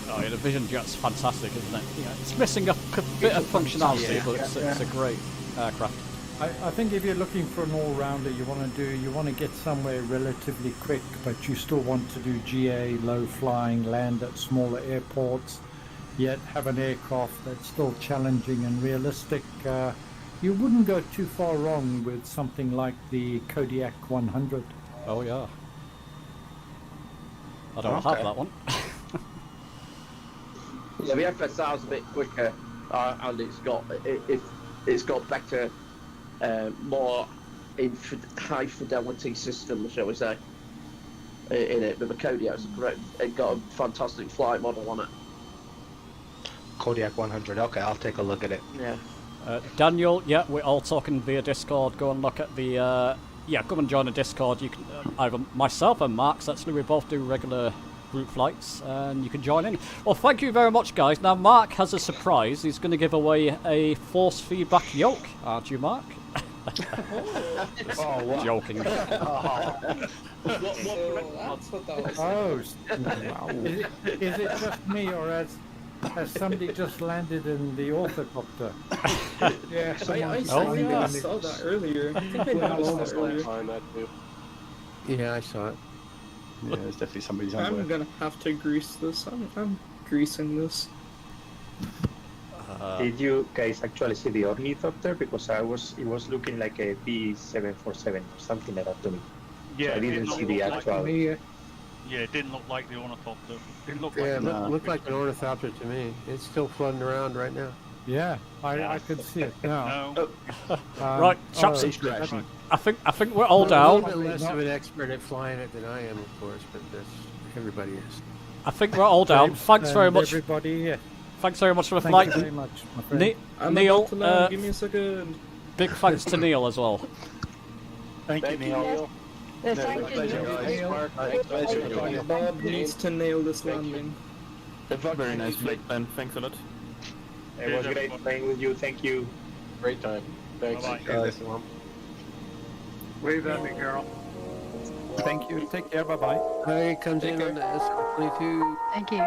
Oh yeah, the Vision Jet's fantastic, isn't it? Yeah, it's missing a bit of functionality, but it's a great aircraft. I think if you're looking for an all-rounder, you want to get somewhere relatively quick, but you still want to do GA, low flying, land at smaller airports, yet have an aircraft that's still challenging and realistic. You wouldn't go too far wrong with something like the Kodiak 100. Oh yeah. I don't have that one. Yeah, the FSR is a bit quicker, and it's got better, more high fidelity system, shall we say, in it. But the Kodiak's it got a fantastic flight model on it. Kodiak 100. Okay, I'll take a look at it. Yeah. Daniel, yeah, we're all talking via Discord. Go and look at the, yeah, come and join the Discord. You can, either myself and Mark's, actually, we both do regular group flights, and you can join in. Well, thank you very much, guys. Now, Mark has a surprise. He's going to give away a force feedback yoke, aren't you, Mark? Oh, wow. Joking. That's what that was. Oh, is it just me, or has somebody just landed in the orthocopter? Yeah, I saw that earlier. I think I noticed that earlier. Yeah, I saw it. Yeah, there's definitely somebody's on I'm gonna have to grease this. I'm greasing this. Did you guys actually see the ornithopter? Because it was looking like a B747 or something like that to me. Yeah, so I didn't see the actual. Yeah, it didn't look like the ornithopter. It didn't look Yeah, like it looked like an ornithopter to me. It's still floating around right now. Yeah, I can see it now. Right, chaps. I think we're all I'm down. a little bit less of an expert at flying it than I am, of course, but everybody is. I think we're all down. Thanks very much. Everybody. Thanks very much for the Thank flight. you very much, my friend. Neil, give me a second. Big thanks to Neil as well. Thank you, Neil. Bob needs to nail this landing. Very nice flight, Ben. Thanks a lot. It was great playing with you. Thank you. Great time. Thanks. Wave at me, girl. Thank you. Take care. Bye-bye. Hey, comes in on the SR22. Thank you.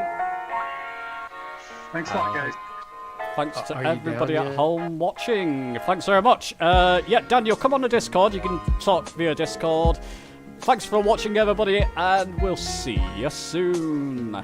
Thanks a lot, guys. Thanks to Are you everybody down at yet? home watching. Thanks very much. Yeah, Daniel, come on the Discord. You can talk via Discord. Thanks for watching, everybody, and we'll see you soon.